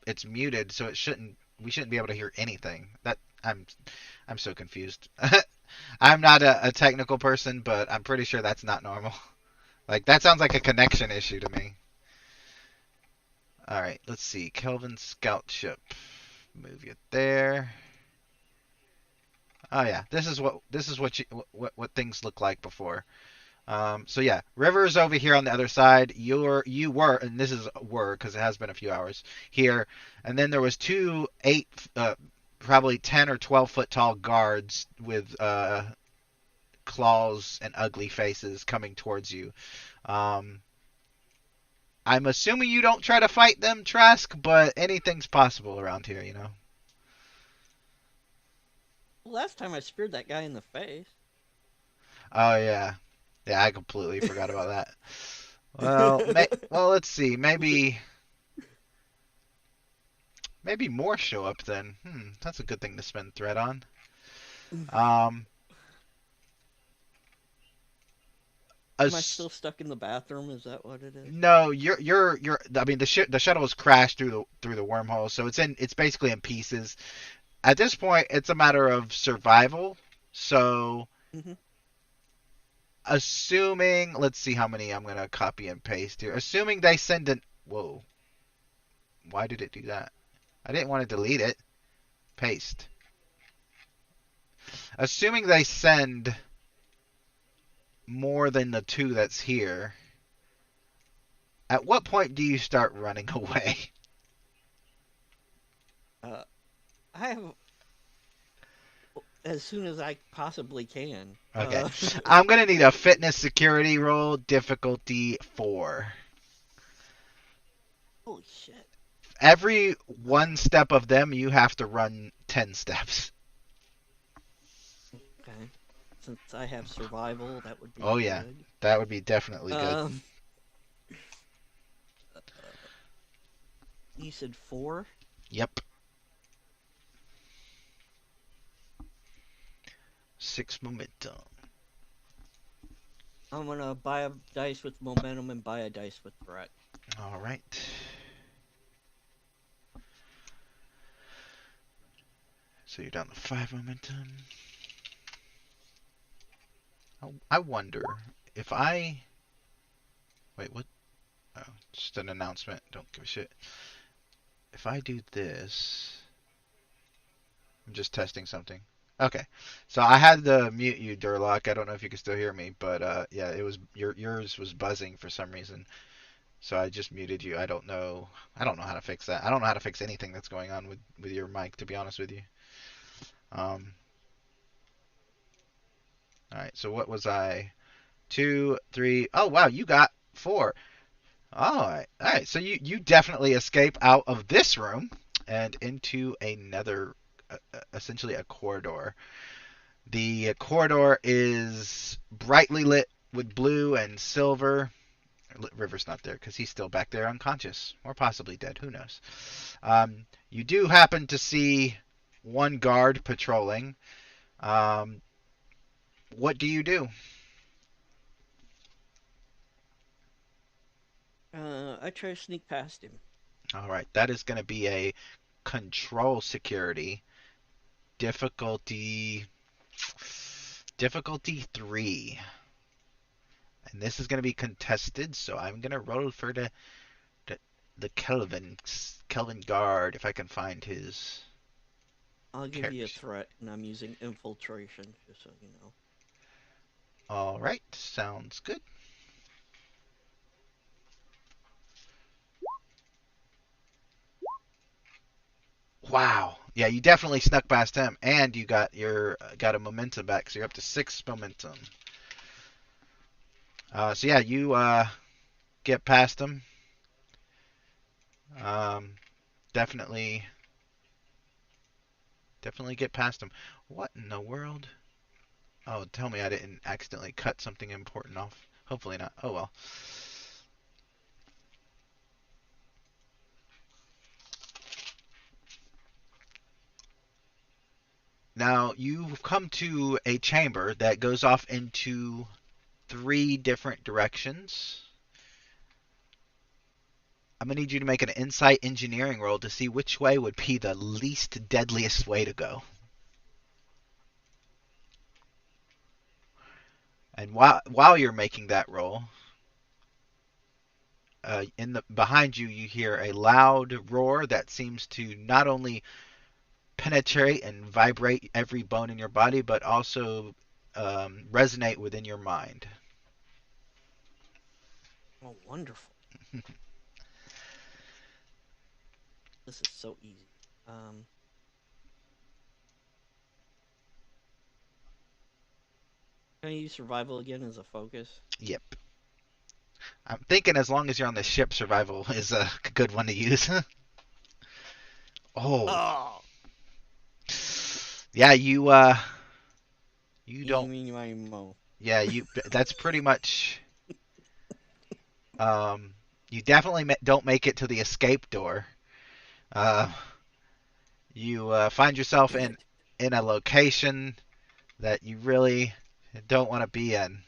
it's muted, so we shouldn't be able to hear anything. I'm so confused. I'm not a technical person, but I'm pretty sure that's not normal. Like, that sounds like a connection issue to me. Alright, let's see. Kelvin Scout Ship. Move you there. Oh yeah, this is what things look like before. So yeah, River's over here on the other side. You were, and this is were because it has been a few hours here, and then there was two probably 10 or 12 foot tall guards with claws and ugly faces coming towards you. Um, I'm assuming you don't try to fight them, Trask, but anything's possible around here, you know. Last time I speared that guy in the face. Oh yeah, yeah, I completely forgot about that. Well, let's see. Maybe more show up then. That's a good thing to spend thread on. Am I still stuck in the bathroom? Is that what it is? No, you're. I mean, the shuttle has crashed through the wormhole, so it's basically in pieces. At this point, it's a matter of survival. So, assuming, let's see how many I'm gonna copy and paste here. Assuming they send an. Whoa. Why did it do that? I didn't want to delete it. Paste. Assuming they send more than the two that's here, at what point do you start running away? I have as soon as I possibly can. Okay. I'm going to need a fitness security roll, difficulty 4. Holy shit. Every one step of them, you have to run 10 steps. Okay. Since I have survival, that would be Oh, yeah. good. That would be definitely good. You said 4? Yep. 6 momentum. I'm gonna buy a dice with momentum and buy a dice with threat. All right. So you're down to 5 momentum. I wonder if I... Wait, what? Oh, just an announcement. Don't give a shit. If I do this... I'm just testing something. Okay. So I had to mute you, Durlock. I don't know if you can still hear me, but yeah, it was yours was buzzing for some reason. So I just muted you. I don't know how to fix that. I don't know how to fix anything that's going on with your mic, to be honest with you. All right, so what was I? 2, 3. Oh, wow, you got 4. All right. So you definitely escape out of this room and into another, essentially a corridor. The corridor is brightly lit with blue and silver. River's not there because he's still back there unconscious or possibly dead. Who knows? You do happen to see one guard patrolling. What do you do? I try to sneak past him. All right, that is going to be a control security difficulty 3. And this is going to be contested, so I'm going to roll for the Kelvin guard if I can find his. I'll give you a threat, and I'm using infiltration, just so you know. All right, sounds good. Wow. Yeah, you definitely snuck past him, and you got a momentum back, so you're up to 6 momentum. So yeah, you get past him. Definitely get past him. What in the world? Oh, tell me I didn't accidentally cut something important off. Hopefully not. Oh well. Now, you've come to a chamber that goes off into 3 different directions. I'm going to need you to make an insight engineering roll to see which way would be the least deadliest way to go. And while you're making that roll, behind you, you hear a loud roar that seems to not only penetrate and vibrate every bone in your body, but also resonate within your mind. Oh, wonderful. This is so easy. Can I use survival again as a focus? Yep. I'm thinking as long as you're on the ship, survival is a good one to use. Oh. Yeah, you don't. Mo. Yeah, that's pretty much. You definitely don't make it to the escape door. You find yourself in a location that you really don't want to be in.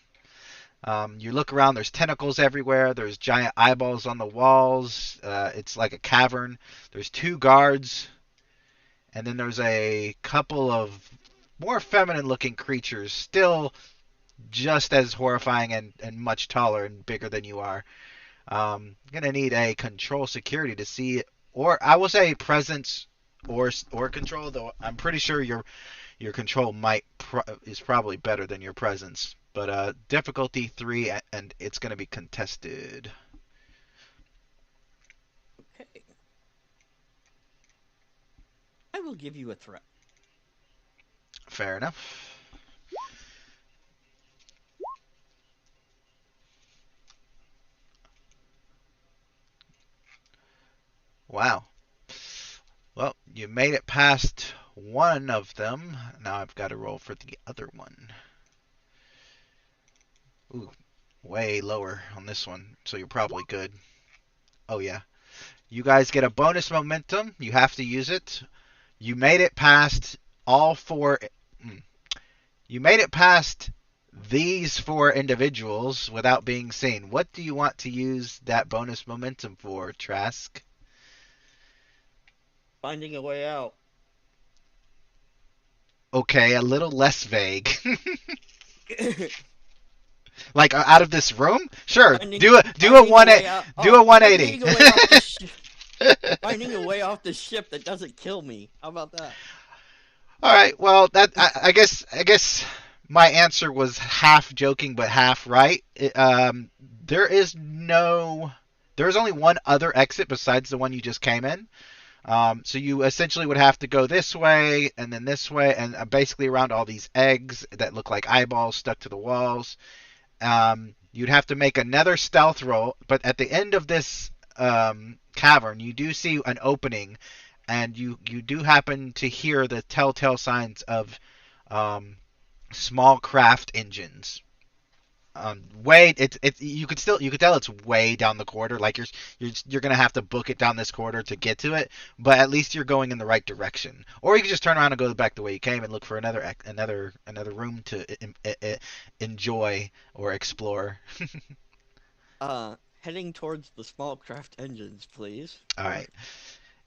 You look around, there's tentacles everywhere, there's giant eyeballs on the walls, it's like a cavern. There's 2 guards, and then there's a couple of more feminine looking creatures, still just as horrifying and much taller and bigger than you are. Gonna need a control security to see, or I will say presence or control, though I'm pretty sure your control is probably better than your presence. But difficulty 3, and it's going to be contested. Okay. I will give you a threat. Fair enough. Wow. Well, you made it past one of them. Now I've got to roll for the other one. Ooh, way lower on this one, so you're probably good. Oh yeah. You guys get a bonus momentum. You have to use it. You made it past all 4. You made it past these 4 individuals without being seen. What do you want to use that bonus momentum for, Trask? Finding a way out. Okay, a little less vague. Like out of this room? Sure. Do a 180. Finding a way off the ship that doesn't kill me. How about that? All right. Well, that I guess my answer was half joking but half right. There's only one other exit besides the one you just came in. So you essentially would have to go this way and then this way and basically around all these eggs that look like eyeballs stuck to the walls. You'd have to make another stealth roll, but at the end of this cavern, you do see an opening, and you do happen to hear the telltale signs of small craft engines. You could tell it's way down the corridor. Like you're gonna have to book it down this corridor to get to it, but at least you're going in the right direction. Or you can just turn around and go back the way you came and look for another room to enjoy or explore. Heading towards the small craft engines, please. All right.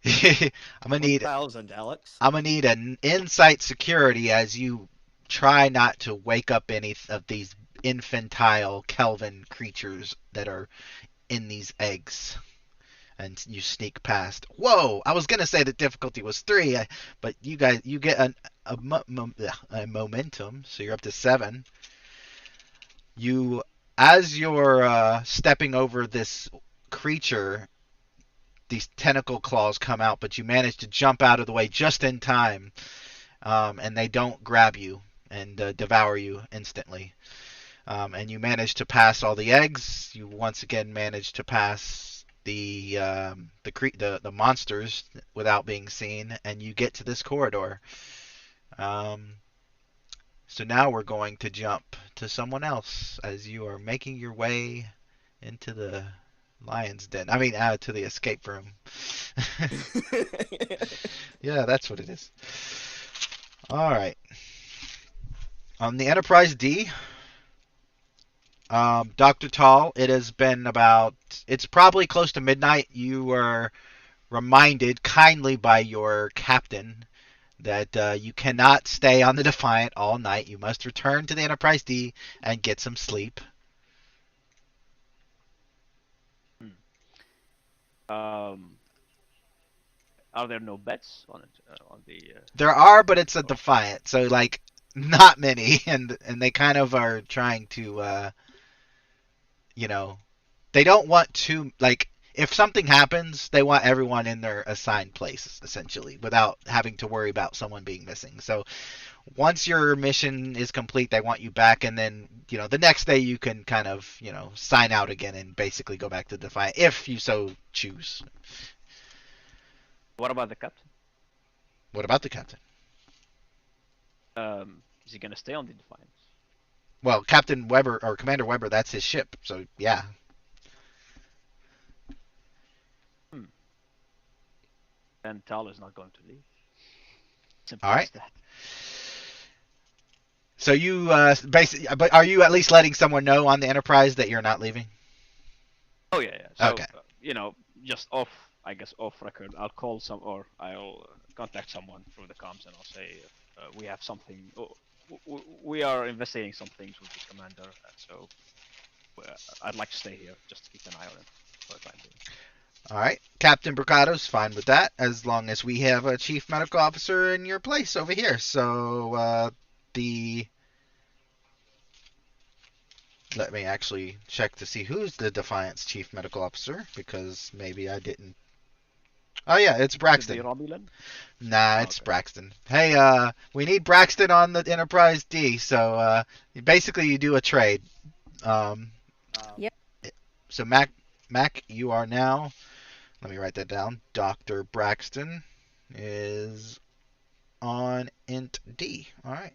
I'm gonna need 1,000, Alex. I'm gonna need an insight security as you try not to wake up any of these infantile Kelvin creatures that are in these eggs, and you sneak past. Whoa! I was gonna say the difficulty was 3, but you get a momentum, so you're up to 7. As you're stepping over this creature, these tentacle claws come out, but you manage to jump out of the way just in time, and they don't grab you and devour you instantly. And you manage to pass all the eggs. You once again manage to pass the monsters without being seen, and you get to this corridor. So now we're going to jump to someone else as you are making your way into the lion's den. I mean, to the escape room. Yeah, that's what it is. All right. On the Enterprise D, Dr. Tall, it's probably close to midnight. You were reminded kindly by your captain that you cannot stay on the Defiant all night. You must return to the Enterprise D and get some sleep. Are there no bets on it on the? There are, but it's a Defiant, so like not many, and they kind of are trying to, you know, they don't want to like. If something happens, they want everyone in their assigned place, essentially, without having to worry about someone being missing. So once your mission is complete, they want you back, and then, you know, the next day you can kind of, you know, sign out again and basically go back to Defiant, if you so choose. What about the captain? What about the captain? Is he gonna stay on the Defiance? Well, Captain Weber, or Commander Weber, that's his ship, so yeah. Then Tal is not going to leave. Simple All right. as that. So you basically, but are you at least letting someone know on the Enterprise that you're not leaving? Oh yeah, yeah. So Okay. you know, just off, I guess off record, I'll call some, or I'll contact someone through the comms, and I'll say we have something. We are investigating some things with the commander, so I'd like to stay here just to keep an eye on him for the time being. All right. Captain Brocado's fine with that, as long as we have a chief medical officer in your place over here. So let me actually check to see who's the Defiance chief medical officer, because maybe I didn't. Oh yeah, it's Braxton. Is it the Romulan? Nah, Oh, it's okay. Braxton. Hey, we need Braxton on the Enterprise D. So basically you do a trade. Yep. So Mac, you are now. Let me write that down. Dr. Braxton is on Int D. All right.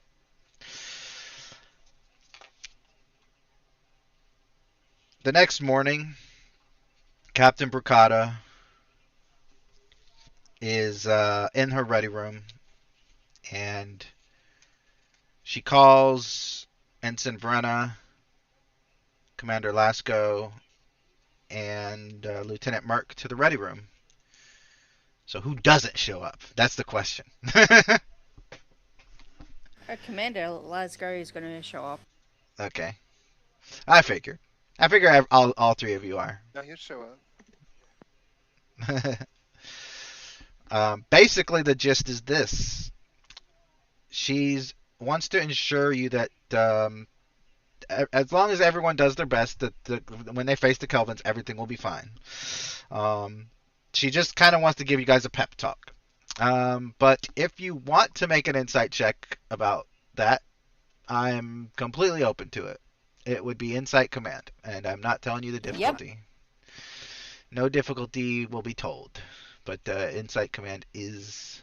The next morning, Captain Bracada is in her ready room, and she calls Ensign Brenna, Commander Lasco, and Lieutenant Merck to the ready room. So who doesn't show up? That's the question. Commander Lasgo is going to show up. Okay. I figured all three of you are. No, he'll show up. Basically, the gist is this: she's wants to ensure you that as long as everyone does their best, that when they face the Kelvins, everything will be fine. She just kind of wants to give you guys a pep talk. But if you want to make an insight check about that, I'm completely open to it. It would be Insight Command, and I'm not telling you the difficulty. Yep. No difficulty will be told, but Insight Command is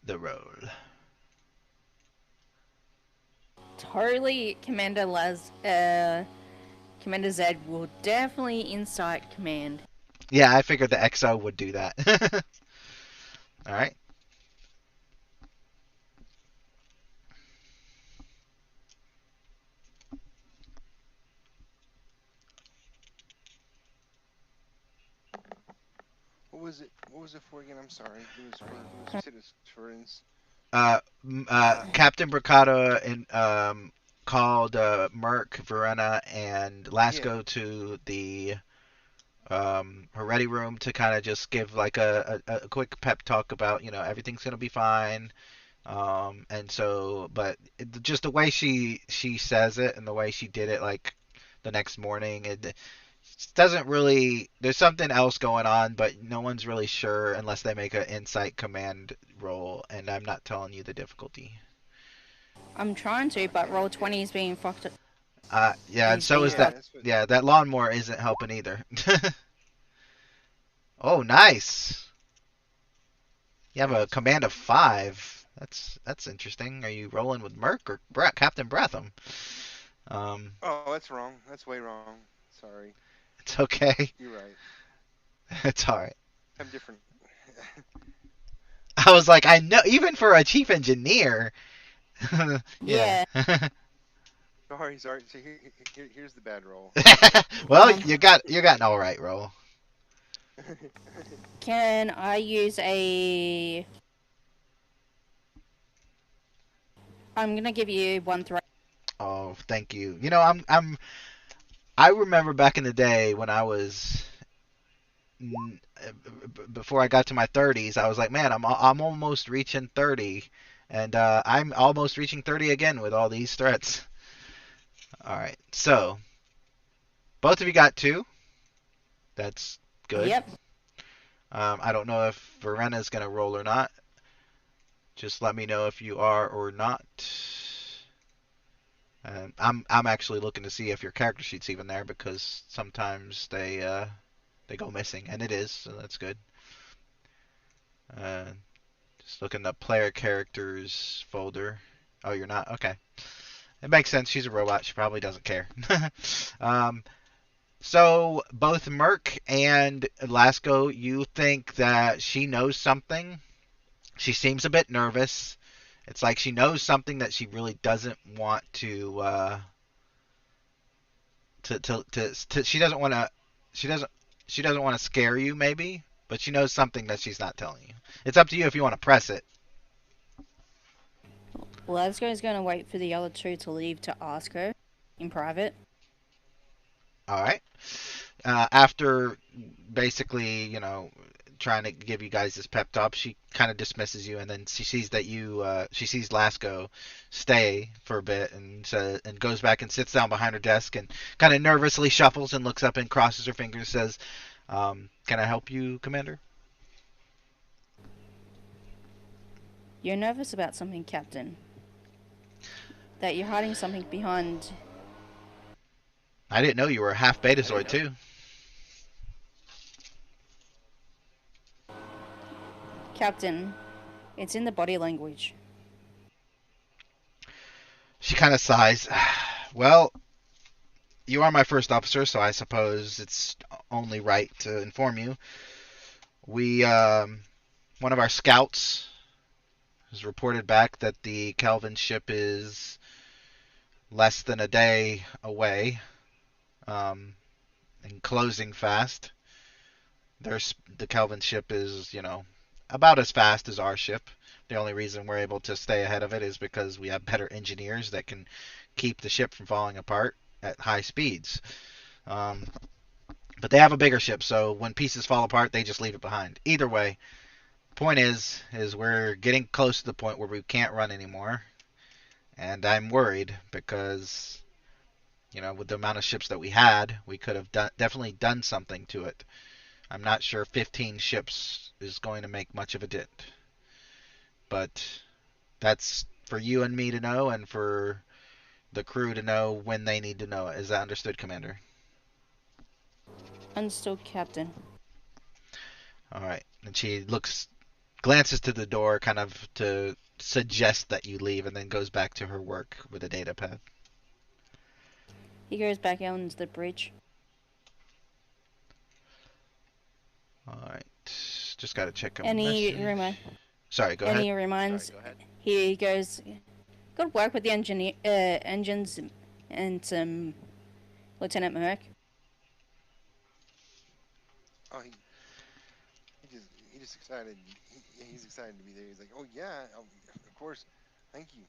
the role. Totally, Commander Zed will definitely Insight Command. Yeah, I figured the XO would do that. All right. What was it? What was it for again? I'm sorry. It was for citizens. Captain Bracada called Merck, Verena, and Lasco to the her ready room to kind of just give like a quick pep talk about, you know, everything's gonna be fine. And so, but just the way she says it and the way she did it, like the next morning, it doesn't really. There's something else going on, but no one's really sure unless they make an Insight Command roll, and I'm not telling you the difficulty. I'm trying to, but roll 20 is being fucked up. Yeah, and so is that. Yeah, that lawnmower isn't helping either. Oh, nice. You have a command of 5. That's interesting. Are you rolling with Merc or Captain Bratham? Oh, that's wrong. That's way wrong. Sorry. It's okay. You're right. It's all right. I'm different. I was like, I know, even for a chief engineer. Yeah. Sorry. So here's the bad roll. Well, you got an all right roll. Can I use a? I'm gonna give you 1 threat. Oh, thank you. You know, I remember back in the day when I was before I got to my 30s, I was like, man, I'm almost reaching 30, and I'm almost reaching 30 again with all these threats. All right, so both of you got 2. That's good. Yep. I don't know if Verena's gonna roll or not. Just let me know if you are or not. I'm actually looking to see if your character sheet's even there, because sometimes they go missing, and it is, so that's good. Just looking up player characters folder. Oh, you're not? Okay. It makes sense. She's a robot. She probably doesn't care. So both Merc and Lasco, you think that she knows something. She seems a bit nervous. It's like she knows something that she really doesn't want to she doesn't want to she doesn't want to scare you, maybe, but she knows something that she's not telling you. It's up to you if you want to press it. Lasco is going to wait for the other 2 to leave to ask her in private. All right. After basically, trying to give you guys this pep talk, she kind of dismisses you, and then she sees that she sees Lasco stay for a bit, and goes back and sits down behind her desk and kind of nervously shuffles and looks up and crosses her fingers and says, "Can I help you, Commander?" You're nervous about something, Captain. That you're hiding something behind. I didn't know you were a half Betazoid too. Captain, it's in the body language. She kind of sighs. Well, you are my first officer, so I suppose it's only right to inform you. One of our scouts has reported back that the Kelvin ship is less than a day away, and closing fast. The Kelvin ship is, about as fast as our ship. The only reason we're able to stay ahead of it is because we have better engineers that can keep the ship from falling apart at high speeds. But they have a bigger ship, so when pieces fall apart, they just leave it behind. Either way, point is we're getting close to the point where we can't run anymore, and I'm worried because, with the amount of ships that we had, we could have definitely done something to it. I'm not sure 15 ships is going to make much of a dent, but that's for you and me to know, and for the crew to know when they need to know it. Is that understood, Commander? Understood, Captain. All right. And she glances to the door, kind of to suggest that you leave, and then goes back to her work with a data pad. He goes back out into the bridge. All right. Just got to check a And message. Sorry, go ahead. And he reminds. He goes, "Good work with the engines and Lieutenant Merc." Oh, he just excited. He's excited to be there. He's like, oh yeah, of course, thank you.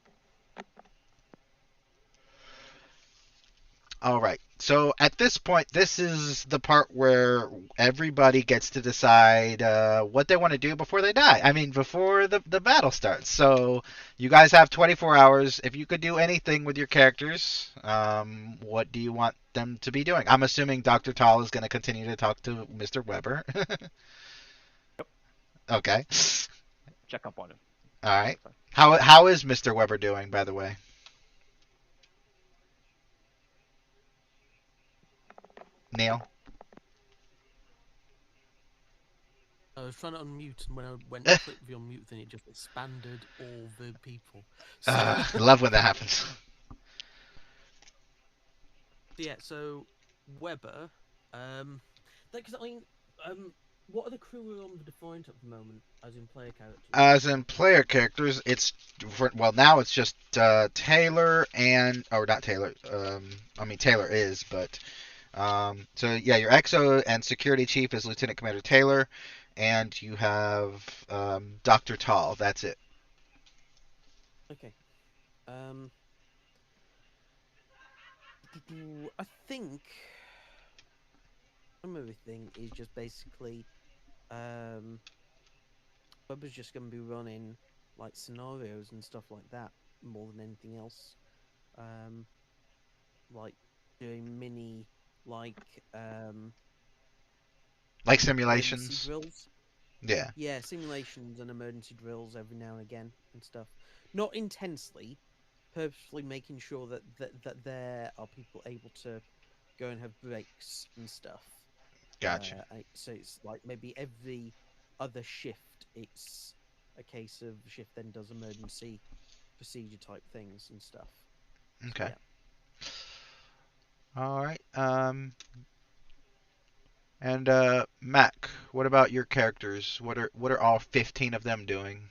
All right. So at this point, this is the part where everybody gets to decide what they want to do before they die. I mean, before the battle starts. So you guys have 24 hours. If you could do anything with your characters, what do you want them to be doing? I'm assuming Dr. Tall is going to continue to talk to Mr. Weber. Yep. Okay. Check up on him. All right. How is Mr. Weber doing, by the way? Neil? I was trying to unmute, and when I went to click the unmute thing, it just expanded all the people. So... I love when that happens. Yeah, so Weber, because I mean, what are the crew on the Defiant at the moment, as in player characters? As in player characters, now it's just Taylor not Taylor. I mean Taylor is, but so yeah, your EXO and security chief is Lieutenant Commander Taylor, and you have Dr. Tall. That's it. Okay. I think everything is just basically Bubba's just going to be running like scenarios and stuff like that more than anything else. Like doing mini like Like emergency simulations. drills. Yeah. Yeah, simulations and emergency drills every now and again and stuff. Not intensely, purposefully making sure that there are people able to go and have breaks and stuff. Gotcha. So it's like maybe every other shift, it's a case of shift then does emergency procedure type things and stuff. So, Okay. yeah. All right. And Mac, what about your characters? What are all 15 of them doing?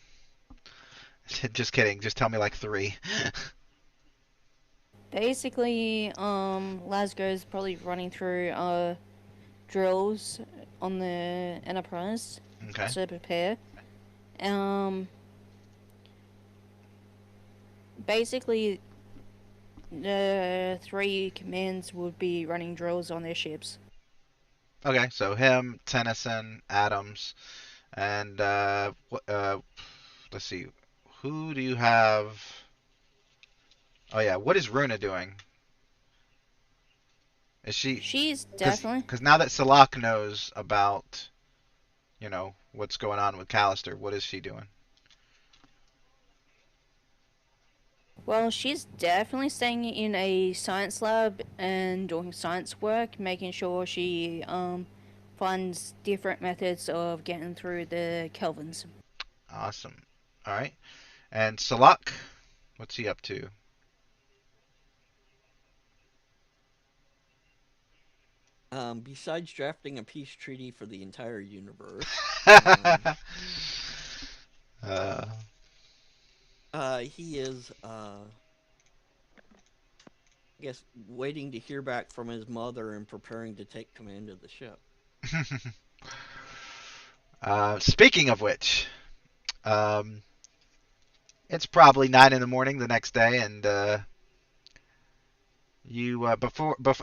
Just kidding. Just tell me like 3. Basically, Lasgo's probably running through drills on the Enterprise Okay. to prepare. Basically, the 3 commands would be running drills on their ships. Okay. So him, Tennyson, Adams, and let's see. Who do you have? Oh yeah. What is Runa doing? Is she? She's definitely. Because now that Salak knows about, what's going on with Callister, what is she doing? Well, she's definitely staying in a science lab and doing science work, making sure she finds different methods of getting through the Kelvins. Awesome. All right. And Salak, what's he up to? Besides drafting a peace treaty for the entire universe, he is, I guess, waiting to hear back from his mother and preparing to take command of the ship. Speaking of which, it's probably 9 in the morning the next day, and you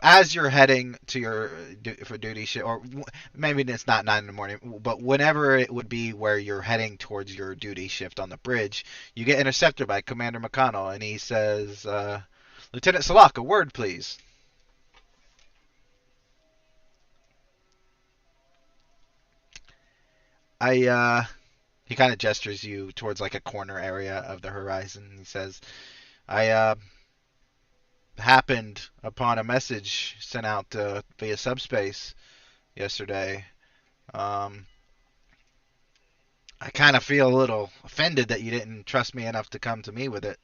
as you're heading to your for duty shift, or maybe it's not 9 in the morning, but whenever it would be where you're heading towards your duty shift on the bridge, you get intercepted by Commander McConnell, and he says, "Lieutenant Salak, a word, please." He kind of gestures you towards like a corner area of the horizon. He says, "I happened upon a message sent out via subspace yesterday. Um, I kind of feel a little offended that you didn't trust me enough to come to me with it."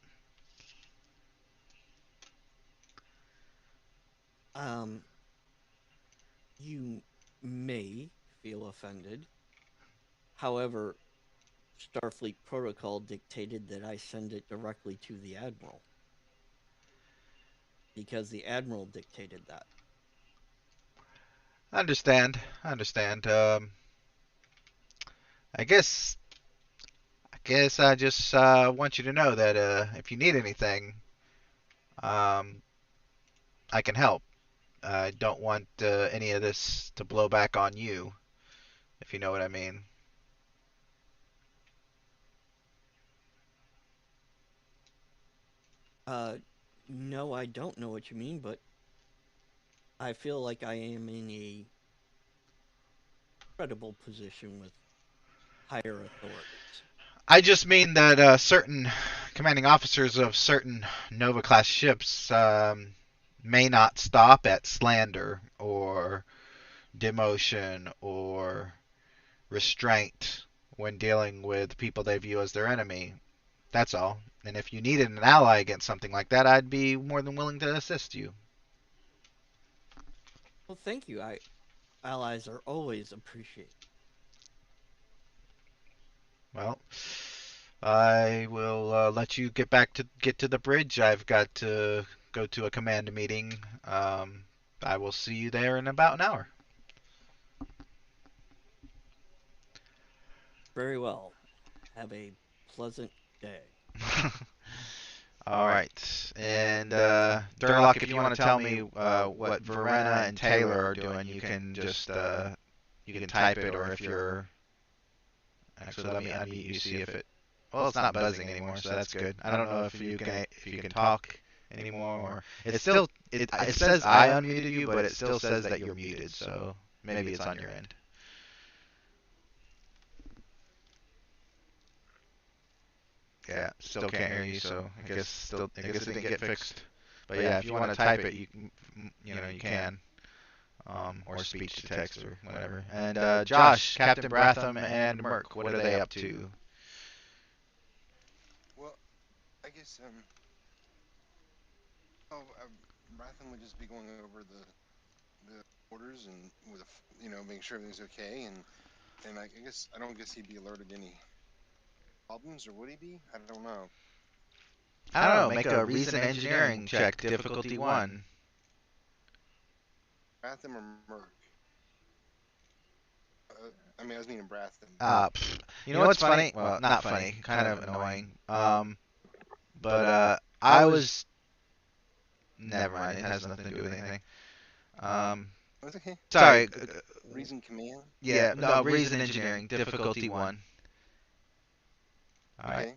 You may feel offended. However, Starfleet protocol dictated that I send it directly to the Admiral. Because the Admiral dictated that. I understand. I guess I just want you to know that if you need anything, I can help. I don't want any of this to blow back on you, if you know what I mean. No, I don't know what you mean, but I feel like I am in a credible position with higher authorities. I just mean that certain commanding officers of certain Nova-class ships may not stop at slander or demotion or restraint when dealing with people they view as their enemy. That's all. And if you needed an ally against something like that, I'd be more than willing to assist you. Well, thank you. Allies are always appreciated. Well, I will let you get to the bridge. I've got to go to a command meeting. I will see you there in about an hour. Very well. Have a pleasant day. All right. And Durlock, if you want to tell me what Verena and Taylor are doing, you can just you can type it, or if you're actually, let me unmute you, see if it. Well, it's not buzzing anymore, so that's good. I don't know if you can talk anymore, or it still it says I unmuted you, but it still says that you're muted. So maybe it's on your end. Yeah, still can't hear you, so I guess it didn't get fixed. But yeah, if you want to type it, you can, or speech to text or whatever. And Josh, Captain Bratham, and Merc, what are they up to? Well, I guess Bratham would just be going over the orders and with making sure everything's okay, and I guess I don't guess he'd be alerted to any problems, or would he be? I don't know. I don't know. Make a reason engineering check, difficulty 1. Bratham or Merc? I mean, I was meaning Bratham. You know what's funny? Well, not funny, kind of annoying. But I was. Never mind. It has nothing to do with anything. That's okay. Sorry. Reason command? Yeah, no, reason engineering, difficulty 1. All right. Okay.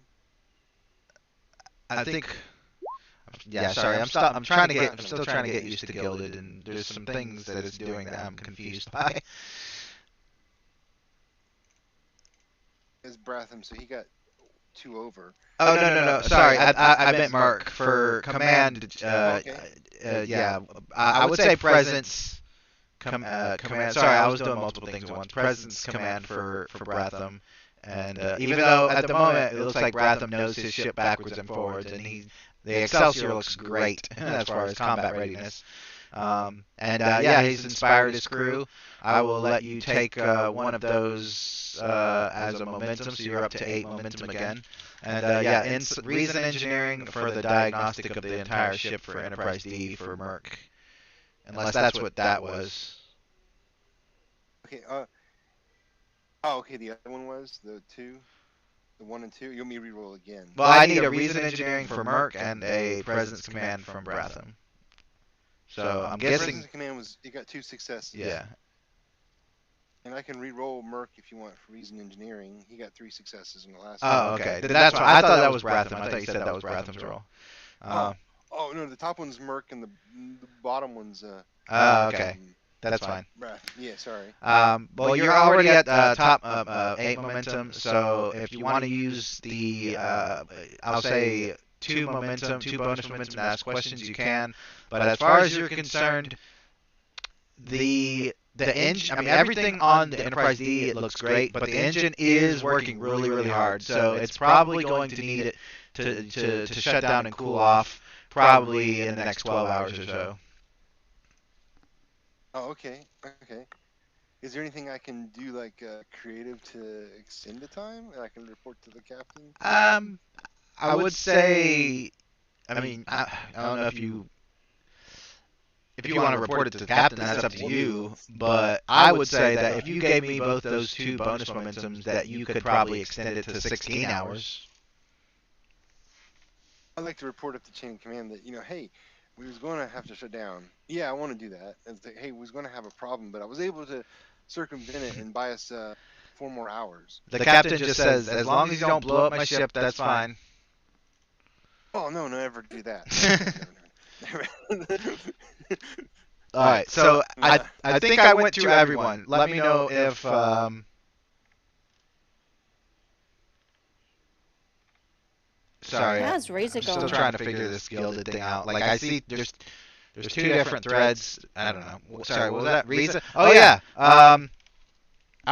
I think. Yeah, sorry. I'm still trying to get used to Gilded, and there's some things that it's doing that I'm confused by. It's Bratham, so he got 2 over. Oh no. Sorry, I meant Mark for command. Yeah, I would say presence. Command. Sorry, I was doing multiple things at once. Presence command for Bratham, and even though at the moment it looks like Bratham knows his ship backwards and forwards, and the Excelsior looks great as far as combat readiness. Yeah, he's inspired his crew. I will let you take one of those as a momentum, so you're up to 8 momentum again. And reason engineering for the diagnostic of the entire ship for Enterprise D for Merc. Unless that's what that was. Okay, okay, the other one was the 2? The 1 and 2? You want me to reroll again? Well, I need a reason engineering for Merc and a presence command from Bratham. So I'm guessing. Presence command was, you got 2 successes. Yeah. And I can re-roll Merc if you want for reason engineering. He got 3 successes in the last one. Oh, okay. That's why I thought that was Bratham. I thought you said that was Bratham's roll. Oh no, the top one's Merc and the bottom one's okay. That's fine. Yeah, sorry. Well, you're already at top 8 momentum, so if you want to use the, I'll say 2 bonus momentum to ask questions, you can. But as far as you're concerned, the engine, I mean, everything on the Enterprise D, it looks great, but the engine is working really, really hard. So it's probably going to need it to shut down and cool off probably in the next 12 hours or so. Oh, okay. Is there anything I can do, like creative, to extend the time, and I can report to the captain? I would say, I mean, I don't know if you want to report it to the captain, that's up to you. But I would say that if you gave me both those 2 bonus momentums, that you could probably extend it to 16 hours. I'd like to report up the chain of command that, hey, we was going to have to shut down. Yeah, I want to do that. And say, hey, we was going to have a problem, but I was able to circumvent it and buy us 4 more hours. The captain just says, as long as you don't blow up my ship, that's fine. Oh, no, never do that. Never. All right, so I think I went through everyone. Let me know if sorry, how's Razor I'm still going? trying to figure this Gilded thing out. Like, I see there's 2 different threads. I don't know. Sorry, was that Riza? Oh yeah. I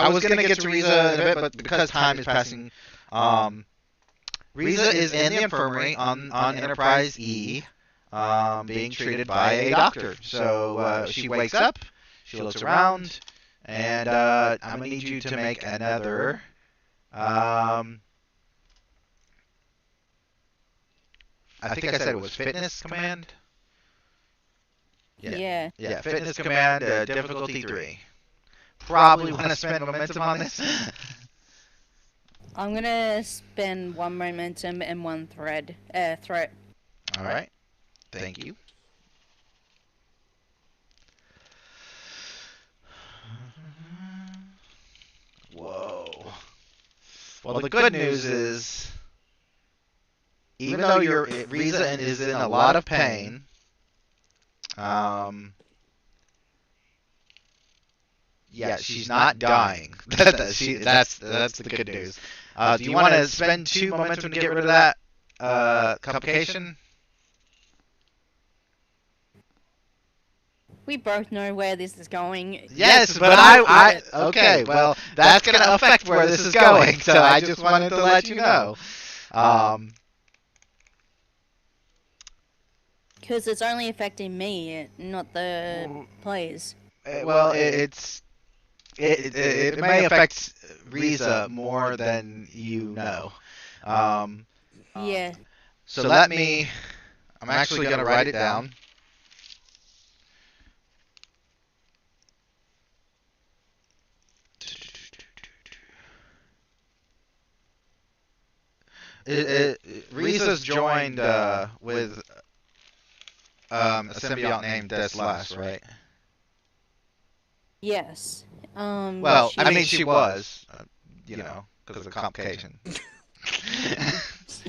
was gonna get to Riza in a bit, but because time is passing, Riza is in the infirmary on Enterprise E. Being treated by a doctor. So she wakes up, she looks around, and I'm going to need you to make another. I think I said it was fitness command. Yeah. Yeah, fitness command, difficulty 3. Probably want to spend momentum on this. I'm gonna spend 1 momentum and 1 threat. All right. Thank you. Whoa. Well, the good news is, even though Riza is in a lot of pain, yeah, she's not dying. That's the good news. Do you want to spend 2 momentum to get rid of that complication? We both know where this is going. Yes, but I okay, well, that's going to affect where this is going, so I just wanted to let you know. Because it's only affecting me, not the players. Well, it may affect Riza more than you know. Yeah. So I'm actually going to write it down. Riza's joined with a symbiote named Deslas, right? Yes. Well, I mean, she was, because of complication.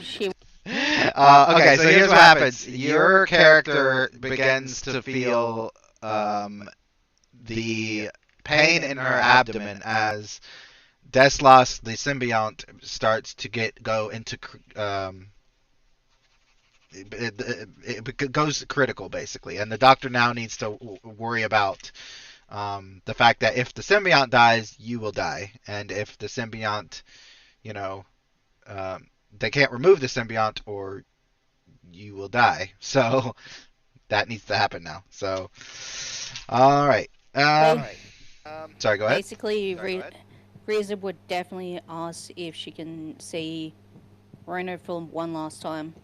She. Okay, so here's what happens. Your character begins to feel the pain in her abdomen as Deslas, the symbiote, starts to go into it goes critical, basically, and the doctor now needs to worry about the fact that if the symbiote dies, you will die, and if the symbiote, they can't remove the symbiote or you will die. So that needs to happen now. So, all right. Sorry, go ahead. Basically, Riza would definitely ask if she can see Rhino for one last time.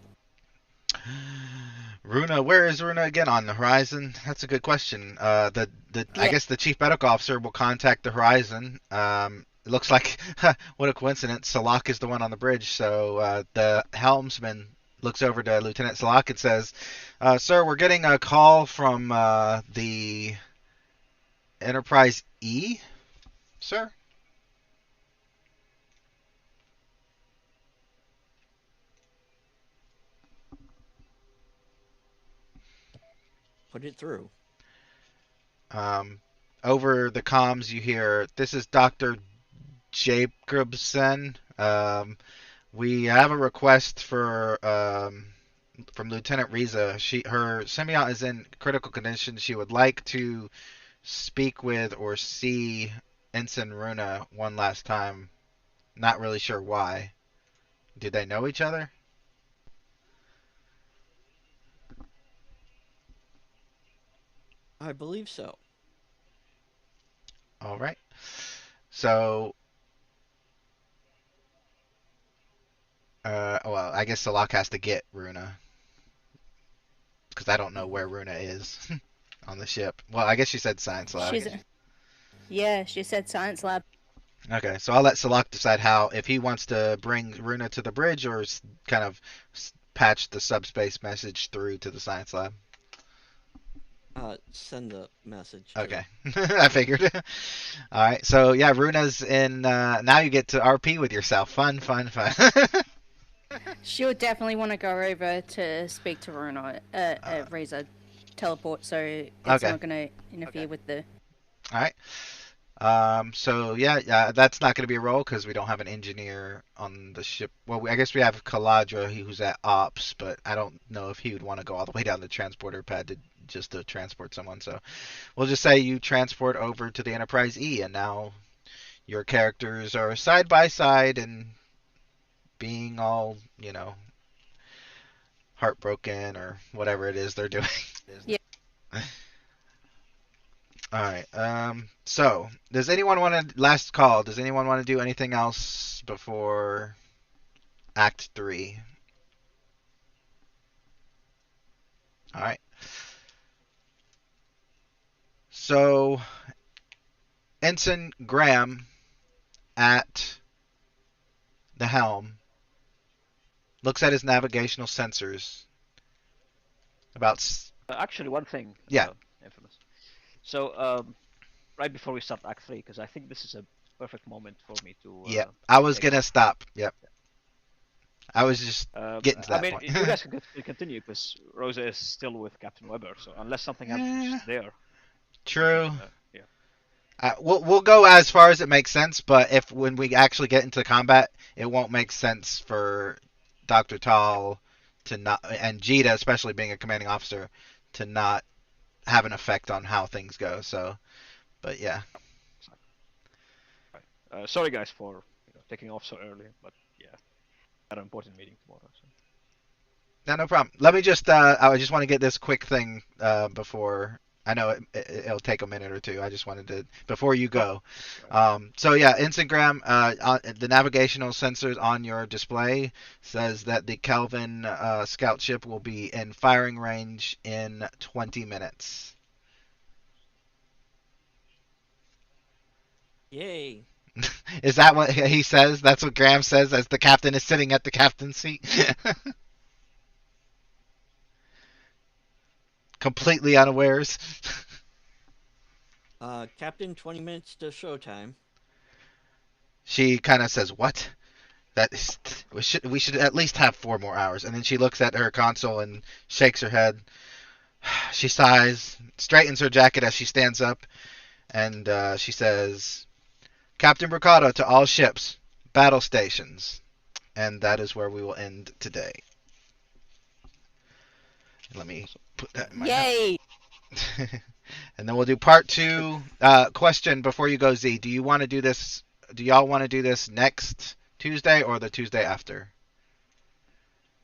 Runa, where is Runa again? On the horizon? That's a good question. I guess the chief medical officer will contact the horizon. It looks like, what a coincidence, Salak is the one on the bridge. So the helmsman looks over to Lieutenant Salak and says, "Sir, we're getting a call from the Enterprise E, sir." Put it through. Over the comms, you hear, "This is Dr. Jacobson. We have a request from Lieutenant Riza. Her symbiote is in critical condition. She would like to speak with or see Ensign Runa one last time. Not really sure why. Did they know each other?" I believe so. All right. So, well, I guess Salak has to get Runa, because I don't know where Runa is on the ship. Well, I guess she said science lab. She said science lab. Okay, so I'll let Salak decide if he wants to bring Runa to the bridge or kind of patch the subspace message through to the science lab. Send the message. Okay, I figured. All right, so yeah, Runa's in. Now you get to RP with yourself. Fun. She'll definitely want to go over to speak to Runa at Riza teleport, so it's not going to interfere with the. All right. So yeah, that's not going to be a roll because we don't have an engineer on the ship. Well, I guess we have Kaladra, who's at ops, but I don't know if he would want to go all the way down the transporter pad just to transport someone. So we'll just say you transport over to the Enterprise E, and now your characters are side by side and being all, heartbroken or whatever it is they're doing. Yeah. All right. So, does anyone want to last call? Does anyone want to do anything else before Act 3? All right. So, Ensign Graham at the helm looks at his navigational sensors About Actually, one thing. Yeah. Infamous. So right before we start Act 3, because I think this is a perfect moment for me to. Yep. I was take gonna off. stop. Yep. I was just getting to I that mean, point. you guys can continue because Rosa is still with Captain Weber. So unless something happens there. True. Yeah. We'll go as far as it makes sense, but if when we actually get into combat, it won't make sense for Dr. Tall to not, and Jita, especially being a commanding officer, to not have an effect on how things go. So, but yeah. Right. Sorry guys for taking off so early, but yeah, I had an important meeting tomorrow. So. No problem. Let me just, I just want to get this quick thing before. I know it'll take a minute or two. I just wanted to, before you go. So yeah, Instagram, the navigational sensors on your display says that the Kelvin scout ship will be in firing range in 20 minutes. Yay. Is that what he says? That's what Graham says as the captain is sitting at the captain's seat? Completely unawares. Captain, 20 minutes to showtime. She kind of says, "What? That is, we should at least have 4 more hours." And then she looks at her console and shakes her head. She sighs, straightens her jacket as she stands up, and she says, "Captain Bricado to all ships, battle stations." And that is where we will end today. Let me put that in my Yay! And then we'll do part 2. Question before you go, Z. Do you want to do this? Do y'all want to do this next Tuesday or the Tuesday after?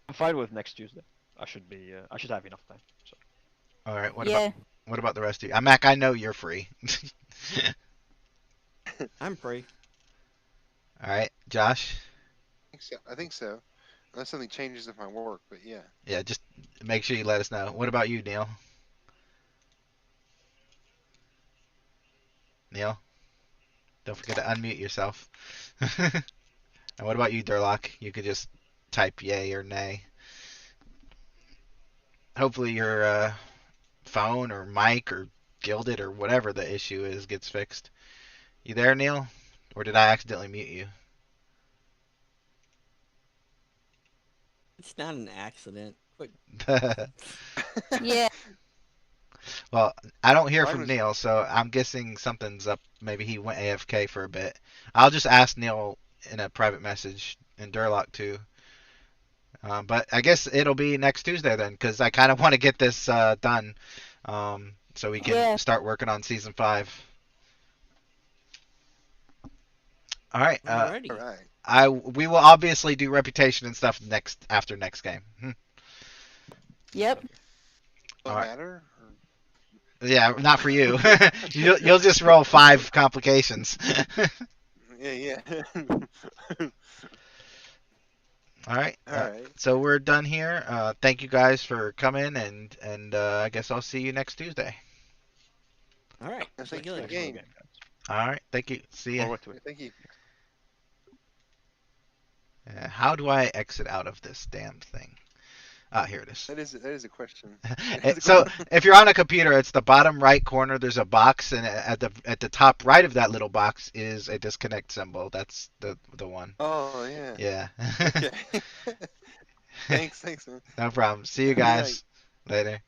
I'm fine with next Tuesday. I should be. I should have enough time. So. All right. What about the rest of you? Mac, I know you're free. I'm free. All right, Josh. I think so. Unless something changes with my work, but yeah. Yeah, just make sure you let us know. What about you, Neil? Neil? Don't forget to unmute yourself. And what about you, Durlock? You could just type yay or nay. Hopefully your phone or mic or gilded or whatever the issue is gets fixed. You there, Neil? Or did I accidentally mute you? It's not an accident. Quick. Yeah. Well, I don't hear Mine from was- Neil, so I'm guessing something's up. Maybe he went AFK for a bit. I'll just ask Neil in a private message, and Durlock too. But I guess it'll be next Tuesday then, because I kind of want to get this done, so we can start working on season 5. All right. Alrighty. All right. We will obviously do reputation and stuff after next game. Yep. Does All it right. matter? Yeah, not for you. You'll just roll 5 complications. Yeah. All right. All right. So we're done here. Thank you guys for coming, and I guess I'll see you next Tuesday. All right. Thank See you you for the later. game. All right. Thank you. See ya. Forward to it. Thank you. How do I exit out of this damn thing? Here it is. That is a question. So if you're on a computer, it's the bottom right corner. There's a box, and at the top right of that little box is a disconnect symbol. That's the one. Oh yeah. Yeah. Okay. Thanks, man. No problem. See you Good night. guys later.